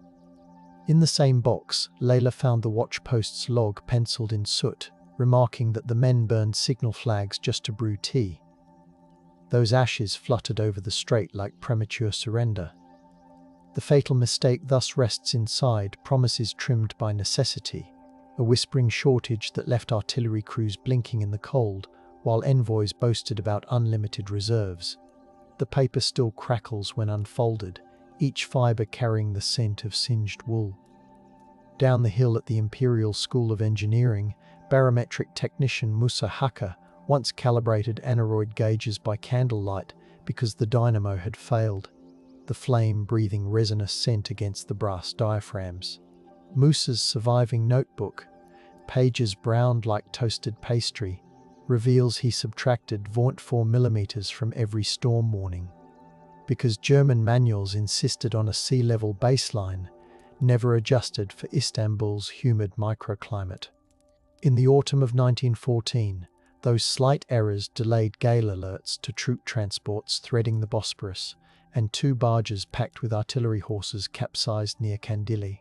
Speaker 1: In the same box, Layla found the watchpost's log penciled in soot, remarking that the men burned signal flags just to brew tea. Those ashes fluttered over the strait like premature surrender. The fatal mistake thus rests inside promises trimmed by necessity, a whispering shortage that left artillery crews blinking in the cold, while envoys boasted about unlimited reserves. The paper still crackles when unfolded, each fibre carrying the scent of singed wool. Down the hill at the Imperial School of Engineering, barometric technician Musa Haka once calibrated aneroid gauges by candlelight because the dynamo had failed, the flame breathing resinous scent against the brass diaphragms. Musa's surviving notebook, pages browned like toasted pastry, reveals he subtracted 0.4 millimeters from every storm warning. Because German manuals insisted on a sea level baseline, never adjusted for Istanbul's humid microclimate. In the autumn of 1914, those slight errors delayed gale alerts to troop transports threading the Bosporus, and 2 barges packed with artillery horses capsized near Kandili.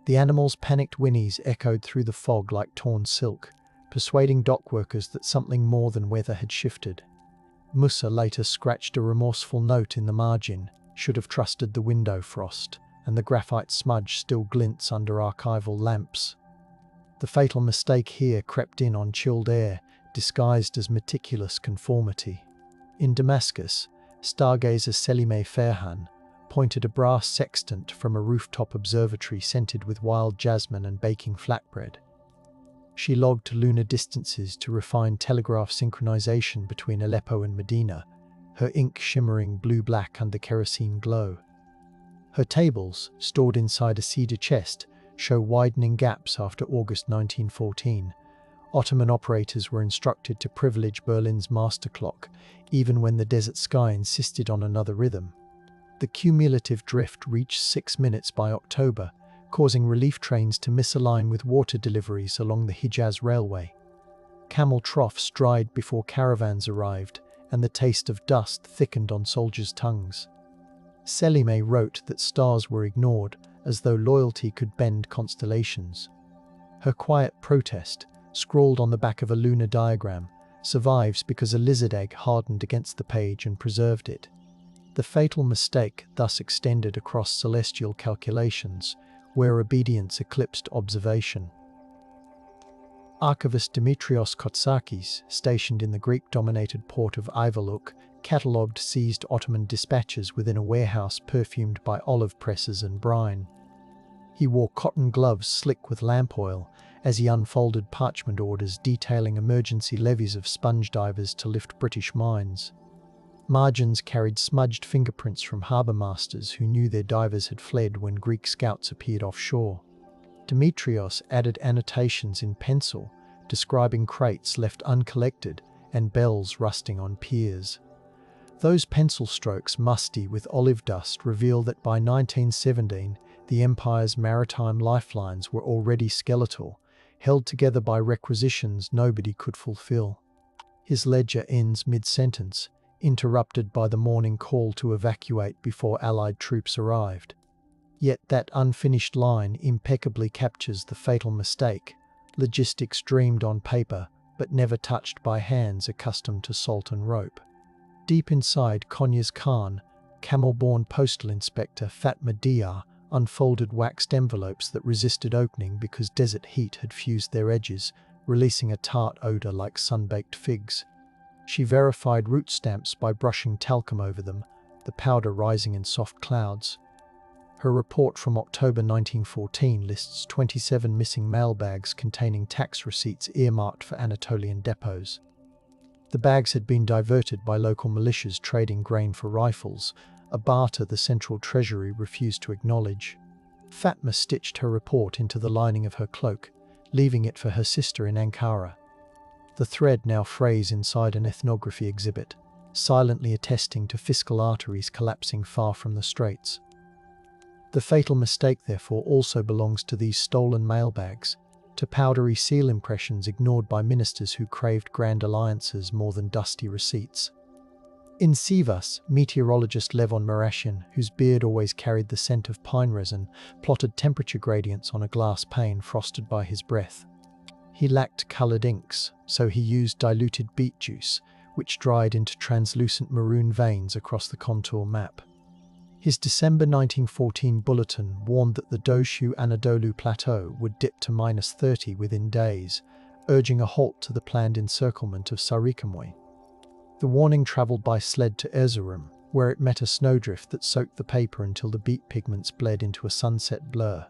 Speaker 1: The animals' panicked whinnies echoed through the fog like torn silk, persuading dock workers that something more than weather had shifted. Musa later scratched a remorseful note in the margin, should have trusted the window frost, and the graphite smudge still glints under archival lamps. The fatal mistake here crept in on chilled air, disguised as meticulous conformity. In Damascus, stargazer Selime Ferhan pointed a brass sextant from a rooftop observatory scented with wild jasmine and baking flatbread. She logged lunar distances to refine telegraph synchronization between Aleppo and Medina, her ink shimmering blue-black under kerosene glow. Her tables, stored inside a cedar chest, show widening gaps after August 1914. Ottoman operators were instructed to privilege Berlin's master clock, even when the desert sky insisted on another rhythm. The cumulative drift reached 6 minutes by October, causing relief trains to misalign with water deliveries along the Hijaz Railway. Camel troughs dried before caravans arrived, and the taste of dust thickened on soldiers' tongues. Selime wrote that stars were ignored, as though loyalty could bend constellations. Her quiet protest, scrawled on the back of a lunar diagram, survives because a lizard egg hardened against the page and preserved it. The fatal mistake thus extended across celestial calculations, where obedience eclipsed observation. Archivist Dimitrios Kotsakis, stationed in the Greek-dominated port of Ayvalık, catalogued seized Ottoman dispatches within a warehouse perfumed by olive presses and brine. He wore cotton gloves slick with lamp oil as he unfolded parchment orders detailing emergency levies of sponge divers to lift British mines. Margins carried smudged fingerprints from harbour masters who knew their divers had fled when Greek scouts appeared offshore. Dimitrios added annotations in pencil, describing crates left uncollected and bells rusting on piers. Those pencil strokes, musty with olive dust, reveal that by 1917, the Empire's maritime lifelines were already skeletal, held together by requisitions nobody could fulfill. His ledger ends mid-sentence, interrupted by the morning call to evacuate before Allied troops arrived. Yet that unfinished line impeccably captures the fatal mistake, logistics dreamed on paper but never touched by hands accustomed to salt and rope. Deep inside Konya's Khan, camel-born postal inspector Fatma Diyar unfolded waxed envelopes that resisted opening because desert heat had fused their edges, releasing a tart odor like sun-baked figs. She verified route stamps by brushing talcum over them, the powder rising in soft clouds. Her report from October 1914 lists 27 missing mailbags containing tax receipts earmarked for Anatolian depots. The bags had been diverted by local militias trading grain for rifles, a barter the Central Treasury refused to acknowledge. Fatma stitched her report into the lining of her cloak, leaving it for her sister in Ankara. The thread now frays inside an ethnography exhibit, silently attesting to fiscal arteries collapsing far from the straits. The fatal mistake, therefore, also belongs to these stolen mailbags, to powdery seal impressions ignored by ministers who craved grand alliances more than dusty receipts. In Sivas, meteorologist Levon Marashian, whose beard always carried the scent of pine resin, plotted temperature gradients on a glass pane frosted by his breath. He lacked coloured inks, so he used diluted beet juice, which dried into translucent maroon veins across the contour map. His December 1914 bulletin warned that the Doshu Anadolu Plateau would dip to -30 within days, urging a halt to the planned encirclement of Sarikamoy. The warning travelled by sled to Erzurum, where it met a snowdrift that soaked the paper until the beet pigments bled into a sunset blur.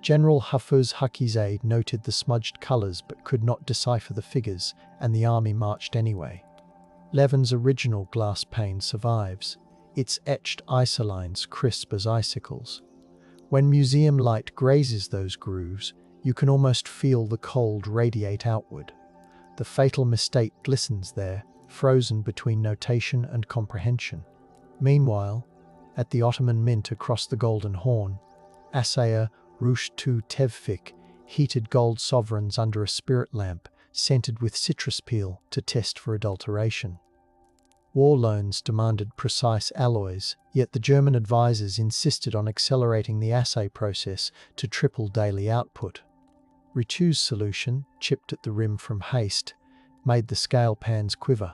Speaker 1: General Hafez Hakizade noted the smudged colours but could not decipher the figures, and the army marched anyway. Levin's original glass pane survives, its etched isolines crisp as icicles. When museum light grazes those grooves, you can almost feel the cold radiate outward. The fatal mistake glistens there, frozen between notation and comprehension. Meanwhile, at the Ottoman Mint across the Golden Horn, Assayer Rush tu Tevfik heated gold sovereigns under a spirit lamp scented with citrus peel to test for adulteration. War loans demanded precise alloys, yet the German advisors insisted on accelerating the assay process to triple daily output. Richu's solution, chipped at the rim from haste, made the scale pans quiver.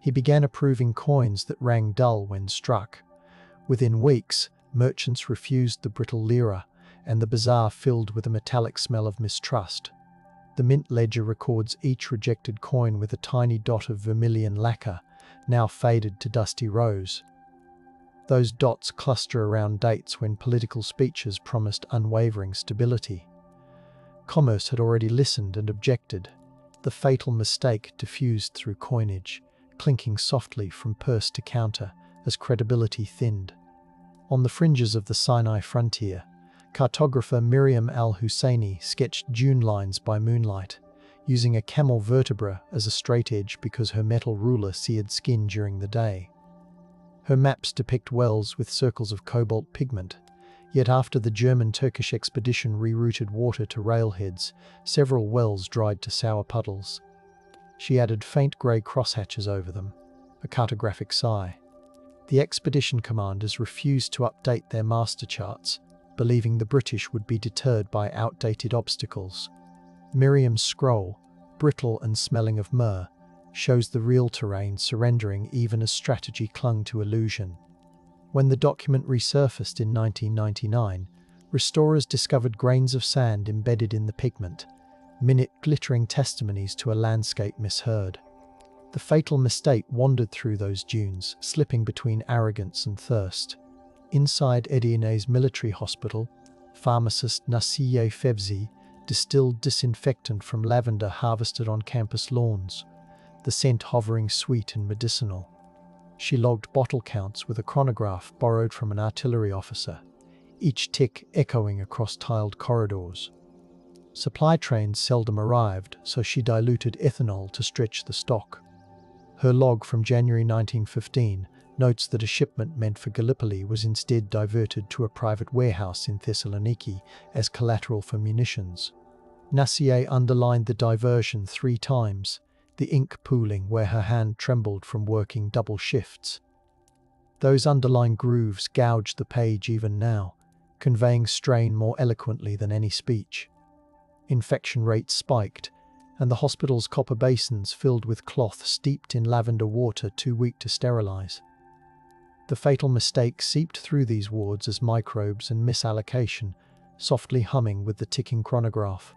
Speaker 1: He began approving coins that rang dull when struck. Within weeks, merchants refused the brittle lira, and the bazaar filled with a metallic smell of mistrust. The mint ledger records each rejected coin with a tiny dot of vermilion lacquer, now faded to dusty rose. Those dots cluster around dates when political speeches promised unwavering stability. Commerce had already listened and objected. The fatal mistake diffused through coinage, clinking softly from purse to counter as credibility thinned. On the fringes of the Sinai frontier, cartographer Miriam al-Husseini sketched dune lines by moonlight, using a camel vertebra as a straight edge because her metal ruler seared skin during the day. Her maps depict wells with circles of cobalt pigment, yet after the German-Turkish expedition rerouted water to railheads, several wells dried to sour puddles. She added faint grey crosshatches over them, a cartographic sigh. The expedition commanders refused to update their master charts, believing the British would be deterred by outdated obstacles. Miriam's scroll, brittle and smelling of myrrh, shows the real terrain surrendering even as strategy clung to illusion. When the document resurfaced in 1999, restorers discovered grains of sand embedded in the pigment, minute glittering testimonies to a landscape misheard. The fatal mistake wandered through those dunes, slipping between arrogance and thirst. Inside Edirne's military hospital, pharmacist Nasiye Fevzi distilled disinfectant from lavender harvested on campus lawns, the scent hovering sweet and medicinal. She logged bottle counts with a chronograph borrowed from an artillery officer, each tick echoing across tiled corridors. Supply trains seldom arrived, so she diluted ethanol to stretch the stock. Her log from January 1915 notes that a shipment meant for Gallipoli was instead diverted to a private warehouse in Thessaloniki as collateral for munitions. Nasiye underlined the diversion 3 times, the ink pooling where her hand trembled from working double shifts. Those underlined grooves gouged the page even now, conveying strain more eloquently than any speech. Infection rates spiked, and the hospital's copper basins filled with cloth steeped in lavender water too weak to sterilize. The fatal mistake seeped through these wards as microbes and misallocation, softly humming with the ticking chronograph.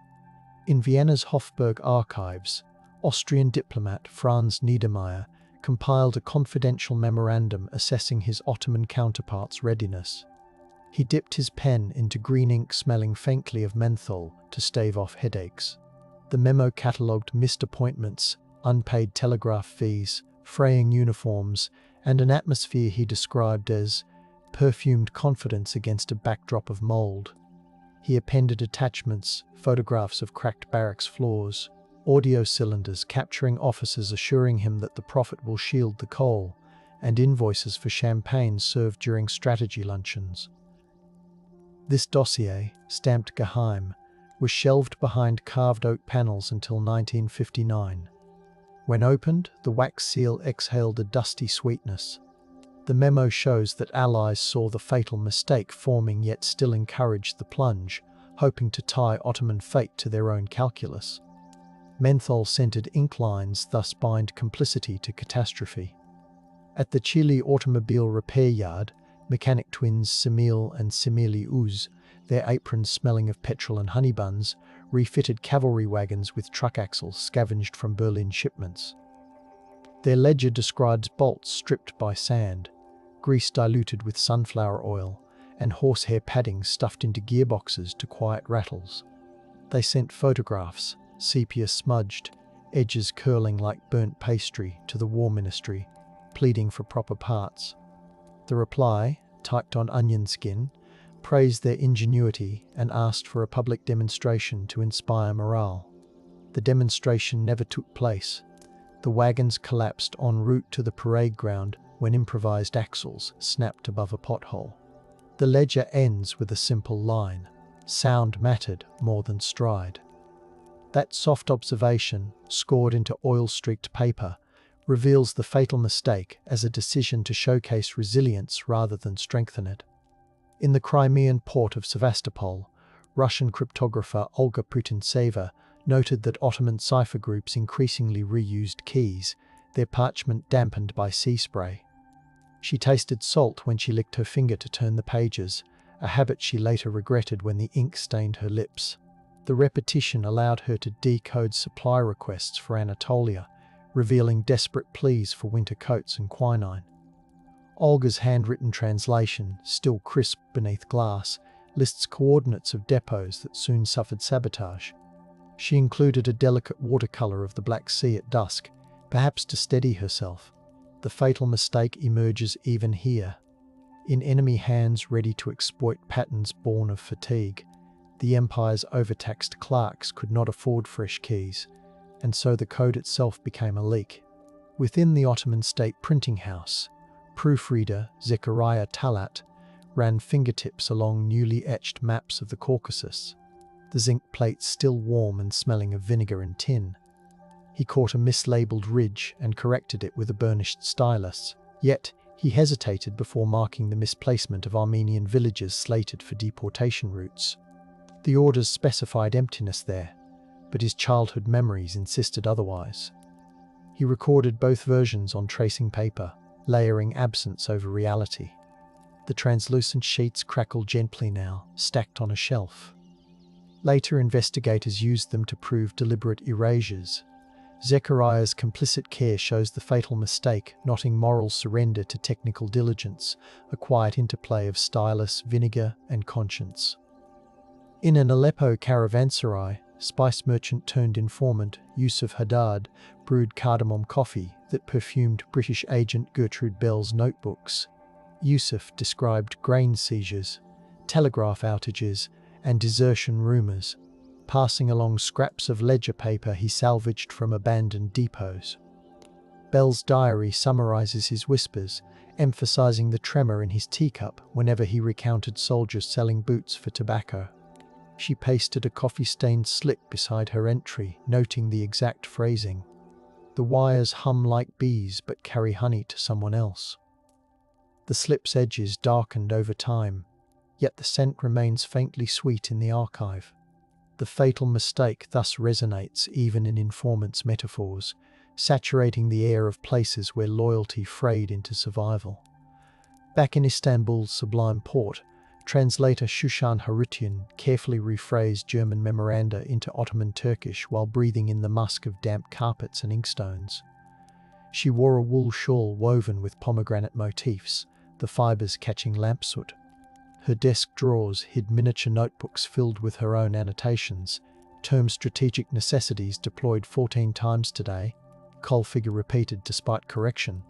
Speaker 1: In Vienna's Hofburg archives, Austrian diplomat Franz Niedermeyer compiled a confidential memorandum assessing his Ottoman counterpart's readiness. He dipped his pen into green ink smelling faintly of menthol to stave off headaches. The memo catalogued missed appointments, unpaid telegraph fees, fraying uniforms, and an atmosphere he described as perfumed confidence against a backdrop of mold. He appended attachments, photographs of cracked barracks floors, audio cylinders capturing officers assuring him that the Prophet will shield the coal, and invoices for champagne served during strategy luncheons. This dossier, stamped Geheim, was shelved behind carved oak panels until 1959. When opened, the wax seal exhaled a dusty sweetness. The memo shows that allies saw the fatal mistake forming yet still encouraged the plunge, hoping to tie Ottoman fate to their own calculus. Menthol-scented ink lines thus bind complicity to catastrophe. At the Chile automobile repair yard, mechanic twins Semil and Semili Uz, their aprons smelling of petrol and honey buns, refitted cavalry wagons with truck axles scavenged from Berlin shipments. Their ledger describes bolts stripped by sand, grease diluted with sunflower oil, and horsehair padding stuffed into gearboxes to quiet rattles. They sent photographs, sepia-smudged, edges curling like burnt pastry, to the War Ministry, pleading for proper parts. The reply, typed on onion skin, praised their ingenuity and asked for a public demonstration to inspire morale. The demonstration never took place. The wagons collapsed en route to the parade ground when improvised axles snapped above a pothole. The ledger ends with a simple line: "Sound mattered more than stride." That soft observation, scored into oil-streaked paper, reveals the fatal mistake as a decision to showcase resilience rather than strengthen it. In the Crimean port of Sevastopol, Russian cryptographer Olga Putintseva noted that Ottoman cipher groups increasingly reused keys, their parchment dampened by sea spray. She tasted salt when she licked her finger to turn the pages, a habit she later regretted when the ink stained her lips. The repetition allowed her to decode supply requests for Anatolia, revealing desperate pleas for winter coats and quinine. Olga's handwritten translation, still crisp beneath glass, lists coordinates of depots that soon suffered sabotage. She included a delicate watercolour of the Black Sea at dusk, perhaps to steady herself. The fatal mistake emerges even here. In enemy hands ready to exploit patterns born of fatigue, the Empire's overtaxed clerks could not afford fresh keys, and so the code itself became a leak. Within the Ottoman state printing house, proofreader Zechariah Talat ran fingertips along newly etched maps of the Caucasus, the zinc plates still warm and smelling of vinegar and tin. He caught a mislabeled ridge and corrected it with a burnished stylus, yet he hesitated before marking the misplacement of Armenian villages slated for deportation routes. The orders specified emptiness there, but his childhood memories insisted otherwise. He recorded both versions on tracing paper, layering absence over reality. The translucent sheets crackled gently now, stacked on a shelf. Later investigators used them to prove deliberate erasures. Zechariah's complicit care shows the fatal mistake, knotting moral surrender to technical diligence, a quiet interplay of stylus, vinegar, and conscience. In an Aleppo caravanserai, spice merchant turned informant Yusuf Haddad brewed cardamom coffee that perfumed British agent Gertrude Bell's notebooks. Yusuf described grain seizures, telegraph outages, and desertion rumours, passing along scraps of ledger paper he salvaged from abandoned depots. Bell's diary summarises his whispers, emphasising the tremor in his teacup whenever he recounted soldiers selling boots for tobacco. She pasted a coffee-stained slip beside her entry, noting the exact phrasing. "The wires hum like bees but carry honey to someone else." The slip's edges darkened over time, yet the scent remains faintly sweet in the archive. The fatal mistake thus resonates even in informant's metaphors, saturating the air of places where loyalty frayed into survival. Back in Istanbul's sublime port, translator Shushan Harutian carefully rephrased German memoranda into Ottoman Turkish while breathing in the musk of damp carpets and inkstones. She wore a wool shawl woven with pomegranate motifs, the fibres catching lamp soot. Her desk drawers hid miniature notebooks filled with her own annotations, termed strategic necessities deployed 14 times today, Col figure repeated despite correction,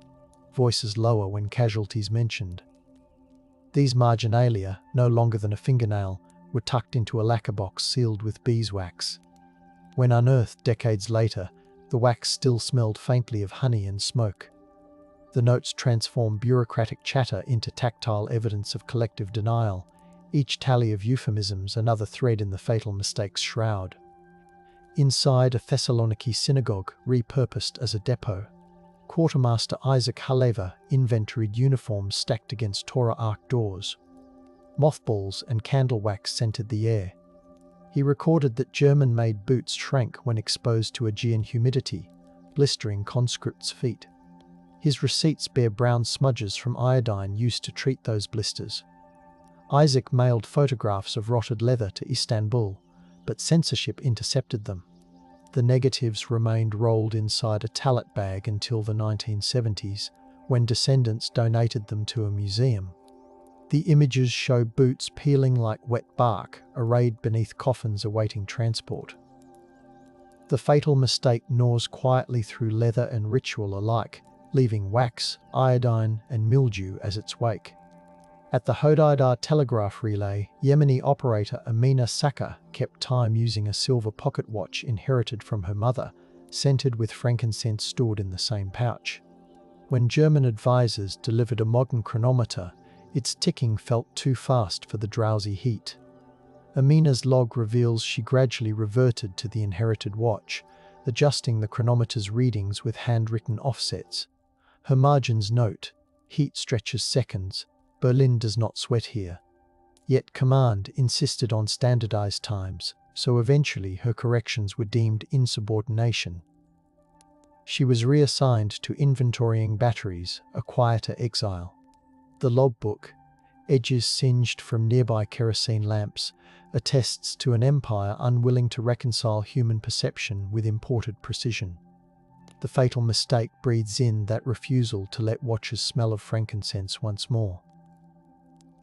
Speaker 1: voices lower when casualties mentioned. These marginalia, no longer than a fingernail, were tucked into a lacquer box sealed with beeswax. When unearthed decades later, the wax still smelled faintly of honey and smoke. The notes transformed bureaucratic chatter into tactile evidence of collective denial, each tally of euphemisms another thread in the fatal mistake's shroud. Inside a Thessaloniki synagogue repurposed as a depot, Quartermaster Isaac Haleva inventoried uniforms stacked against Torah Ark doors. Mothballs and candle wax scented the air. He recorded that German-made boots shrank when exposed to Aegean humidity, blistering conscripts' feet. His receipts bear brown smudges from iodine used to treat those blisters. Isaac mailed photographs of rotted leather to Istanbul, but censorship intercepted them. The negatives remained rolled inside a tallet bag until the 1970s, when descendants donated them to a museum. The images show boots peeling like wet bark, arrayed beneath coffins awaiting transport. The fatal mistake gnaws quietly through leather and ritual alike, leaving wax, iodine, and mildew as its wake. At the Hodeidah telegraph relay, Yemeni operator Amina Saka kept time using a silver pocket watch inherited from her mother, scented with frankincense stored in the same pouch. When German advisors delivered a modern chronometer, its ticking felt too fast for the drowsy heat. Amina's log reveals she gradually reverted to the inherited watch, adjusting the chronometer's readings with handwritten offsets. Her margins note, "Heat stretches seconds. Berlin does not sweat here." Yet command insisted on standardized times, so eventually her corrections were deemed insubordination. She was reassigned to inventorying batteries, a quieter exile. The logbook, edges singed from nearby kerosene lamps, attests to an empire unwilling to reconcile human perception with imported precision. The fatal mistake breathes in that refusal to let watchers smell of frankincense once more.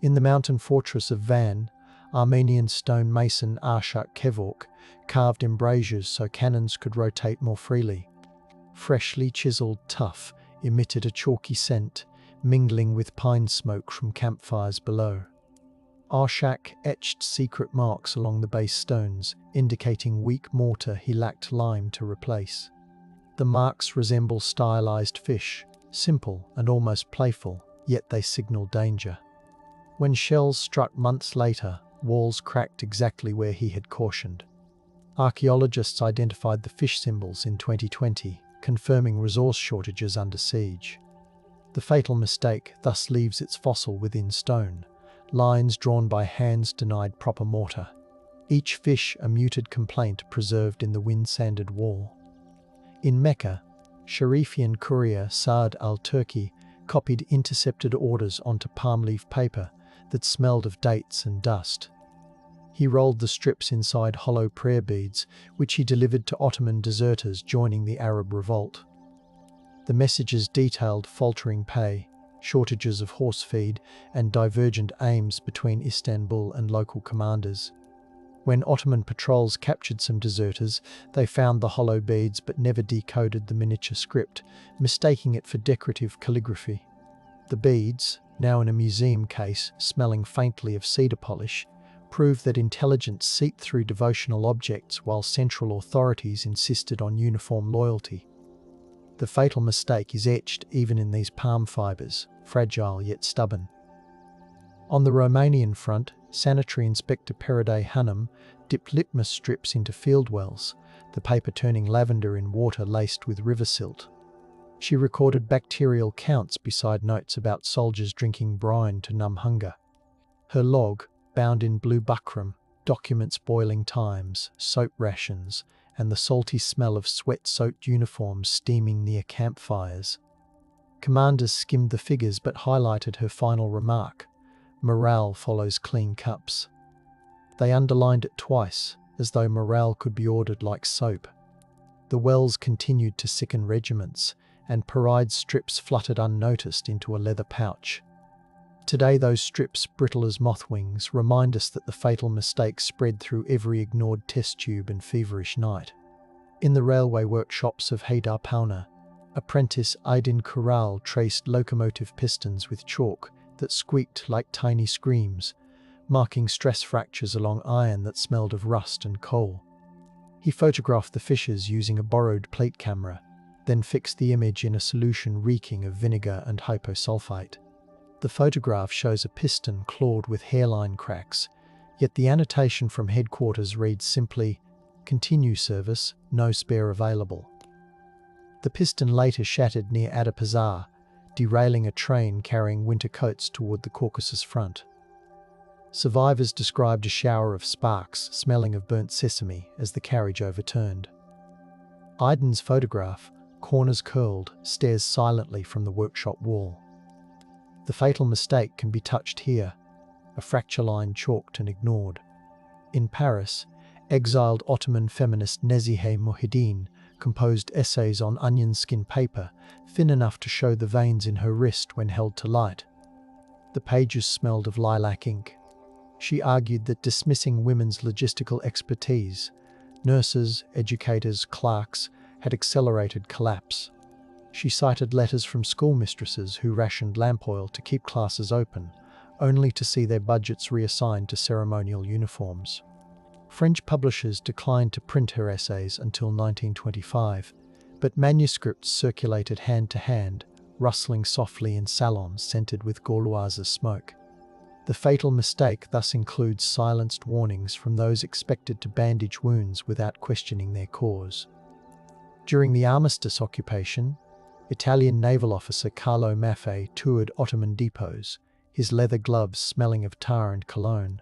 Speaker 1: In the mountain fortress of Van, Armenian stonemason Arshak Kevork carved embrasures so cannons could rotate more freely. Freshly chiseled tuff emitted a chalky scent, mingling with pine smoke from campfires below. Arshak etched secret marks along the base stones, indicating weak mortar he lacked lime to replace. The marks resemble stylized fish, simple and almost playful, yet they signal danger. When shells struck months later, walls cracked exactly where he had cautioned. Archaeologists identified the fish symbols in 2020, confirming resource shortages under siege. The fatal mistake thus leaves its fossil within stone, lines drawn by hands denied proper mortar. Each fish a muted complaint preserved in the wind-sanded wall. In Mecca, Sharifian courier Saad al-Turki copied intercepted orders onto palm leaf paper that smelled of dates and dust. He rolled the strips inside hollow prayer beads, which he delivered to Ottoman deserters joining the Arab revolt. The messages detailed faltering pay, shortages of horse feed, and divergent aims between Istanbul and local commanders. When Ottoman patrols captured some deserters, they found the hollow beads but never decoded the miniature script, mistaking it for decorative calligraphy. The beads, now in a museum case smelling faintly of cedar polish, prove that intelligence seeped through devotional objects while central authorities insisted on uniform loyalty. The fatal mistake is etched even in these palm fibers, fragile yet stubborn. On the Romanian front, sanitary inspector Peride Hanum dipped litmus strips into field wells, the paper turning lavender in water laced with river silt. She recorded bacterial counts beside notes about soldiers drinking brine to numb hunger. Her log, bound in blue buckram, documents boiling times, soap rations, and the salty smell of sweat-soaked uniforms steaming near campfires. Commanders skimmed the figures but highlighted her final remark: "Morale follows clean cups." They underlined it twice, as though morale could be ordered like soap. The wells continued to sicken regiments, and parade strips fluttered unnoticed into a leather pouch. Today those strips, brittle as moth wings, remind us that the fatal mistake spread through every ignored test tube and feverish night. In the railway workshops of Haydarpalna, apprentice Aydin Kural traced locomotive pistons with chalk that squeaked like tiny screams, marking stress fractures along iron that smelled of rust and coal. He photographed the fissures using a borrowed plate camera, then fixed the image in a solution reeking of vinegar and hyposulfite. The photograph shows a piston clawed with hairline cracks, yet the annotation from headquarters reads simply, "Continue service, no spare available." The piston later shattered near Adapazar, derailing a train carrying winter coats toward the Caucasus front. Survivors described a shower of sparks smelling of burnt sesame as the carriage overturned. Aydin's photograph, corners curled, stares silently from the workshop wall. The fatal mistake can be touched here, a fracture line chalked and ignored. In Paris, Exiled Ottoman feminist Nezihe Muhyiddin composed essays on onion skin paper, thin enough to show the veins in her wrist when held to light. The pages smelled of lilac ink. She argued that dismissing women's logistical expertise, nurses, educators, clerks, had accelerated collapse. She cited letters from schoolmistresses who rationed lamp oil to keep classes open, only to see their budgets reassigned to ceremonial uniforms. French publishers declined to print her essays until 1925, but manuscripts circulated hand to hand, rustling softly in salons scented with Gauloise smoke. The fatal mistake thus includes silenced warnings from those expected to bandage wounds without questioning their cause. During the armistice occupation, Italian naval officer Carlo Maffei toured Ottoman depots, his leather gloves smelling of tar and cologne.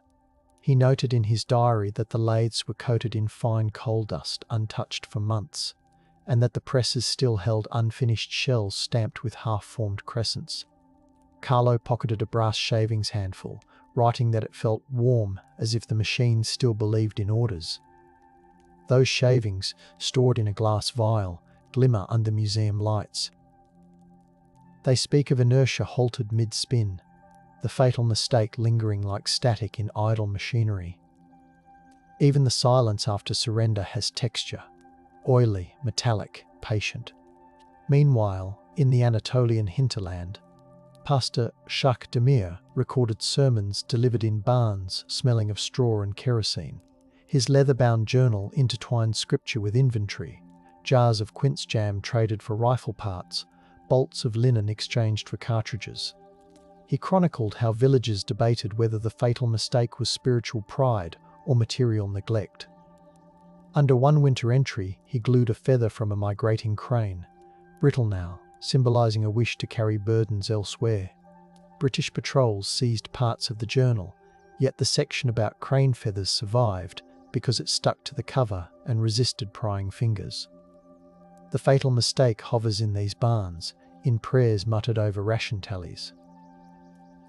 Speaker 1: He noted in his diary that the lathes were coated in fine coal dust untouched for months, and that the presses still held unfinished shells stamped with half-formed crescents. Carlo pocketed a brass shavings handful, writing that it felt warm, as if the machine still believed in orders. Those shavings, stored in a glass vial, glimmer under museum lights. They speak of inertia halted mid-spin, the fatal mistake lingering like static in idle machinery. Even the silence after surrender has texture, oily, metallic, patient. Meanwhile, in the Anatolian hinterland, Pastor Jacques Demir recorded sermons delivered in barns smelling of straw and kerosene. His leather-bound journal intertwined scripture with inventory, jars of quince jam traded for rifle parts, bolts of linen exchanged for cartridges. He chronicled how villagers debated whether the fatal mistake was spiritual pride or material neglect. Under one winter entry, he glued a feather from a migrating crane, brittle now, symbolizing a wish to carry burdens elsewhere. British patrols seized parts of the journal, yet the section about crane feathers survived because it stuck to the cover and resisted prying fingers. The fatal mistake hovers in these barns, in prayers muttered over ration tallies.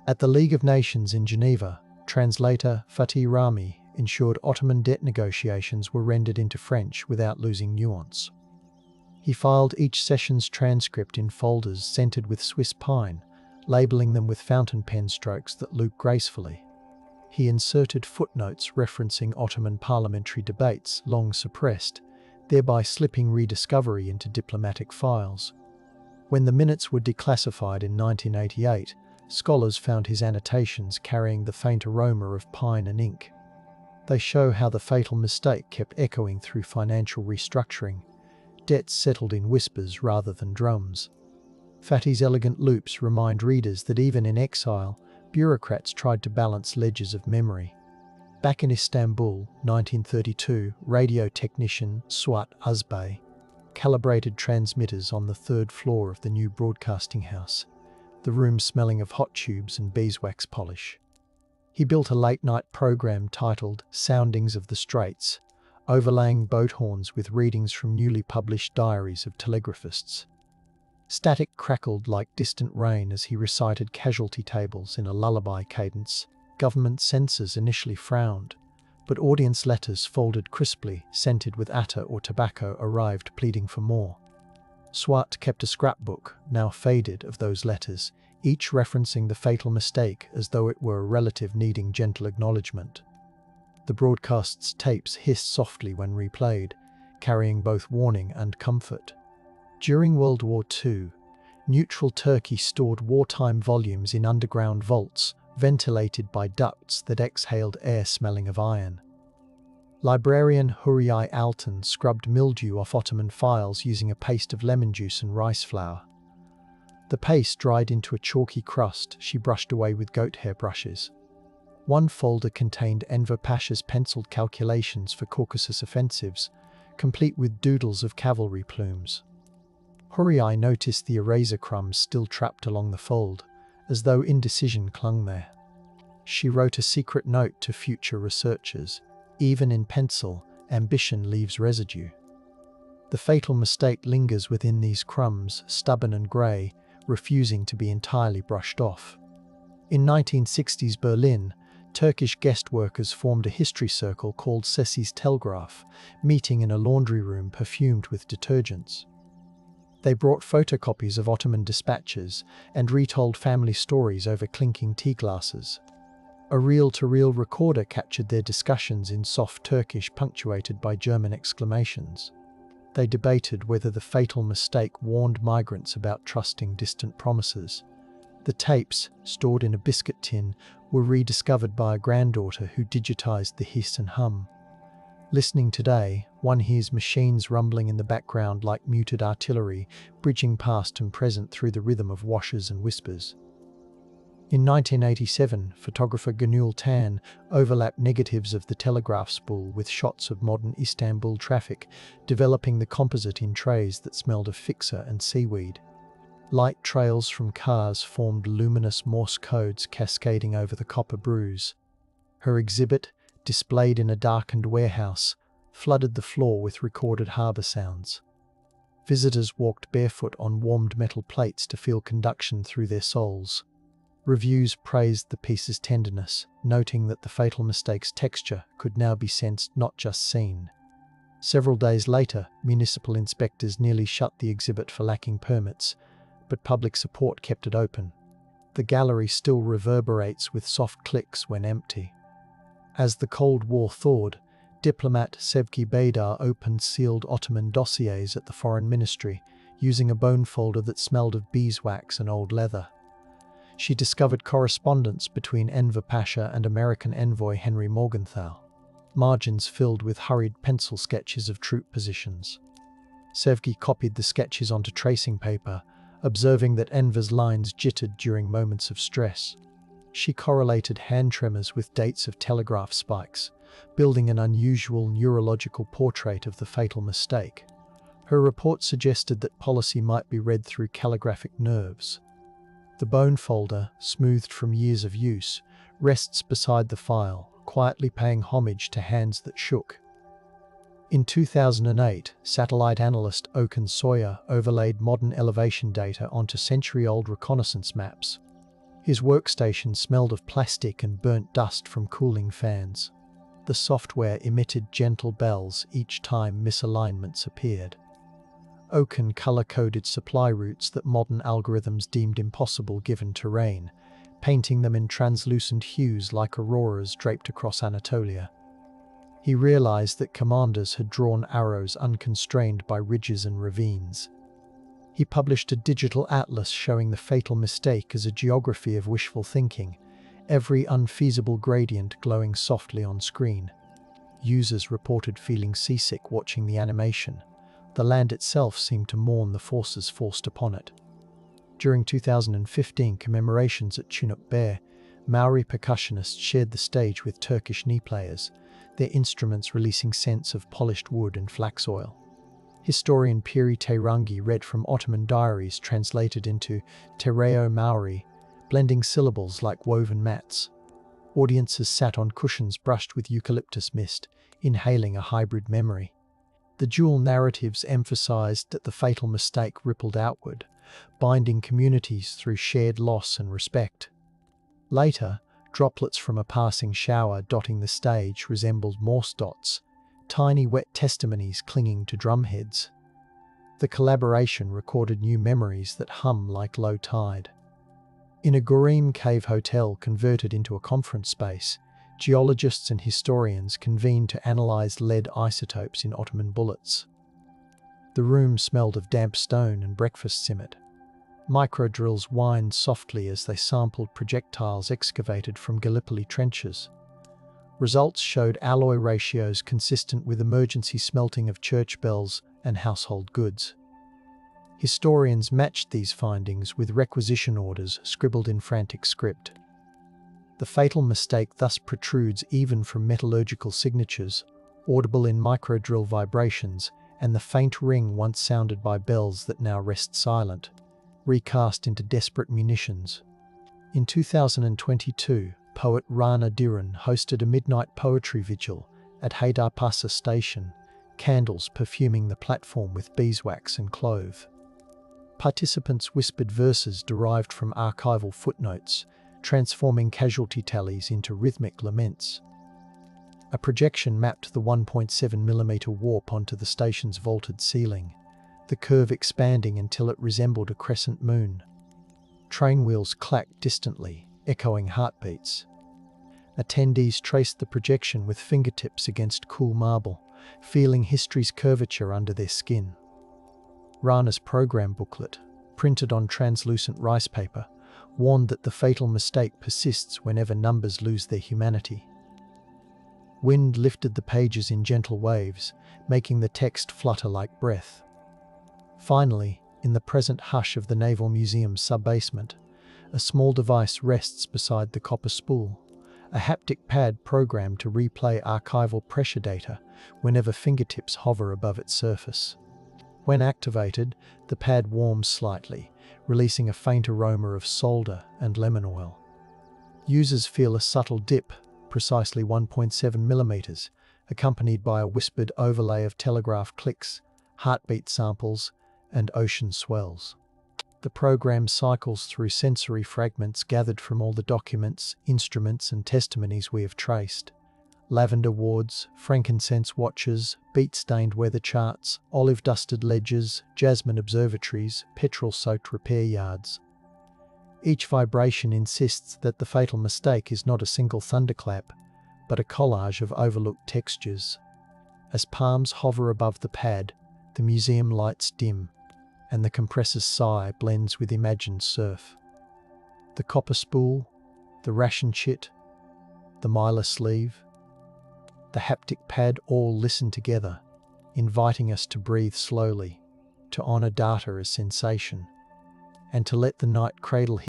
Speaker 1: At the League of Nations in Geneva, translator Fatih Rami ensured Ottoman debt negotiations were rendered into French without losing nuance. He filed each session's transcript in folders scented with Swiss pine, labelling them with fountain pen strokes that loop gracefully. He inserted footnotes referencing Ottoman parliamentary debates long suppressed, thereby slipping rediscovery into diplomatic files. When the minutes were declassified in 1988, scholars found his annotations carrying the faint aroma of pine and ink. They show how the fatal mistake kept echoing through financial restructuring, debts settled in whispers rather than drums. Fatih's elegant loops remind readers that even in exile, bureaucrats tried to balance ledgers of memory. Back in Istanbul, 1932, radio technician Suat Uzbey calibrated transmitters on the third floor of the new broadcasting house, the room smelling of hot tubes and beeswax polish. He built a late-night program titled Soundings of the Straits, overlaying boat horns with readings from newly published diaries of telegraphists. Static crackled like distant rain as he recited casualty tables in a lullaby cadence. Government censors initially frowned, but audience letters folded crisply, scented with attar or tobacco, arrived pleading for more. Swat kept a scrapbook, now faded, of those letters, each referencing the fatal mistake as though it were a relative needing gentle acknowledgement. The broadcast's tapes hissed softly when replayed, carrying both warning and comfort. During World War II, neutral Turkey stored wartime volumes in underground vaults, ventilated by ducts that exhaled air smelling of iron. Librarian WWII Alton scrubbed mildew off Ottoman files using a paste of lemon juice and rice flour. The paste dried into a chalky crust she brushed away with goat hair brushes. One folder contained Enver Pasha's penciled calculations for Caucasus offensives, complete with doodles of cavalry plumes. WWII noticed the eraser crumbs still trapped along the fold, as though indecision clung there. She wrote a secret note to future researchers: even in pencil, ambition leaves residue. The fatal mistake lingers within these crumbs, stubborn and grey, refusing to be entirely brushed off. In 1960s Berlin, Turkish guest workers formed a history circle called Sessiz Telgraph, meeting in a laundry room perfumed with detergents. They brought photocopies of Ottoman dispatches and retold family stories over clinking tea glasses. A reel-to-reel recorder captured their discussions in soft Turkish punctuated by German exclamations. They debated whether the fatal mistake warned migrants about trusting distant promises. The tapes, stored in a biscuit tin, were rediscovered by a granddaughter who digitized the hiss and hum. Listening today, one hears machines rumbling in the background like muted artillery, bridging past and present through the rhythm of washers and whispers. In 1987, photographer Gönül Tan overlapped negatives of the telegraph spool with shots of modern Istanbul traffic, developing the composite in trays that smelled of fixer and seaweed. Light trails from cars formed luminous Morse codes cascading over the copper bruise. Her exhibit, displayed in a darkened warehouse, flooded the floor with recorded harbour sounds. Visitors walked barefoot on warmed metal plates to feel conduction through their soles. Reviews praised the piece's tenderness, noting that the fatal mistake's texture could now be sensed, not just seen. Several days later, municipal inspectors nearly shut the exhibit for lacking permits, but public support kept it open. The gallery still reverberates with soft clicks when empty. As the Cold War thawed, diplomat Sevgi Baydar opened sealed Ottoman dossiers at the Foreign Ministry, using a bone folder that smelled of beeswax and old leather. She discovered correspondence between Enver Pasha and American envoy Henry Morgenthau, margins filled with hurried pencil sketches of troop positions. Sevgi copied the sketches onto tracing paper, observing that Enver's lines jittered during moments of stress. She correlated hand tremors with dates of telegraph spikes, building an unusual neurological portrait of the fatal mistake. Her report suggested that policy might be read through calligraphic nerves. The bone folder, smoothed from years of use, rests beside the file, quietly paying homage to hands that shook. In 2008, satellite analyst Okan Sawyer overlaid modern elevation data onto century-old reconnaissance maps. His workstation smelled of plastic and burnt dust from cooling fans. The software emitted gentle bells each time misalignments appeared. Okan color-coded supply routes that modern algorithms deemed impossible given terrain, painting them in translucent hues like auroras draped across Anatolia. He realized that commanders had drawn arrows unconstrained by ridges and ravines. He published a digital atlas showing the fatal mistake as a geography of wishful thinking, every unfeasible gradient glowing softly on screen. Users reported feeling seasick watching the animation. The land itself seemed to mourn the forces forced upon it. During 2015 commemorations at Chunuk Bair, Maori percussionists shared the stage with Turkish knee players, their instruments releasing scents of polished wood and flax oil. Historian Piri Teirangi read from Ottoman diaries translated into Tereo Maori, blending syllables like woven mats. Audiences sat on cushions brushed with eucalyptus mist, inhaling a hybrid memory. The dual narratives emphasized that the fatal mistake rippled outward, binding communities through shared loss and respect. Later, droplets from a passing shower dotting the stage resembled Morse dots, tiny wet testimonies clinging to drumheads. The collaboration recorded new memories that hum like low tide. In a Gorim cave hotel converted into a conference space, geologists and historians convened to analyze lead isotopes in Ottoman bullets. The room smelled of damp stone and breakfast simmet. Microdrills whined softly as they sampled projectiles excavated from Gallipoli trenches. Results showed alloy ratios consistent with emergency smelting of church bells and household goods. Historians matched these findings with requisition orders scribbled in frantic script. The fatal mistake thus protrudes even from metallurgical signatures, audible in microdrill vibrations, and the faint ring once sounded by bells that now rest silent, recast into desperate munitions. In 2022, poet Rana Diran hosted a midnight poetry vigil at Haydarpasa station, candles perfuming the platform with beeswax and clove. Participants whispered verses derived from archival footnotes, transforming casualty tallies into rhythmic laments. A projection mapped the 1.7mm warp onto the station's vaulted ceiling, the curve expanding until it resembled a crescent moon. Train wheels clacked distantly, echoing heartbeats. Attendees traced the projection with fingertips against cool marble, feeling history's curvature under their skin. Rana's program booklet, printed on translucent rice paper, warned that the fatal mistake persists whenever numbers lose their humanity. Wind lifted the pages in gentle waves, making the text flutter like breath. Finally, in the present hush of the Naval Museum's sub-basement, a small device rests beside the copper spool, a haptic pad programmed to replay archival pressure data whenever fingertips hover above its surface. When activated, the pad warms slightly, releasing a faint aroma of solder and lemon oil. Users feel a subtle dip, precisely 1.7mm, accompanied by a whispered overlay of telegraph clicks, heartbeat samples, and ocean swells. The program cycles through sensory fragments gathered from all the documents, instruments, and testimonies we have traced. Lavender wards, frankincense watches, beet-stained weather charts, olive-dusted ledgers, jasmine observatories, petrol-soaked repair yards. Each vibration insists that the fatal mistake is not a single thunderclap, but a collage of overlooked textures. As palms hover above the pad, the museum lights dim, and the compressor's sigh blends with imagined surf. The copper spool, the ration chit, the mylar sleeve, the haptic pad all listen together, inviting us to breathe slowly, to honour data as sensation, and to let the night cradle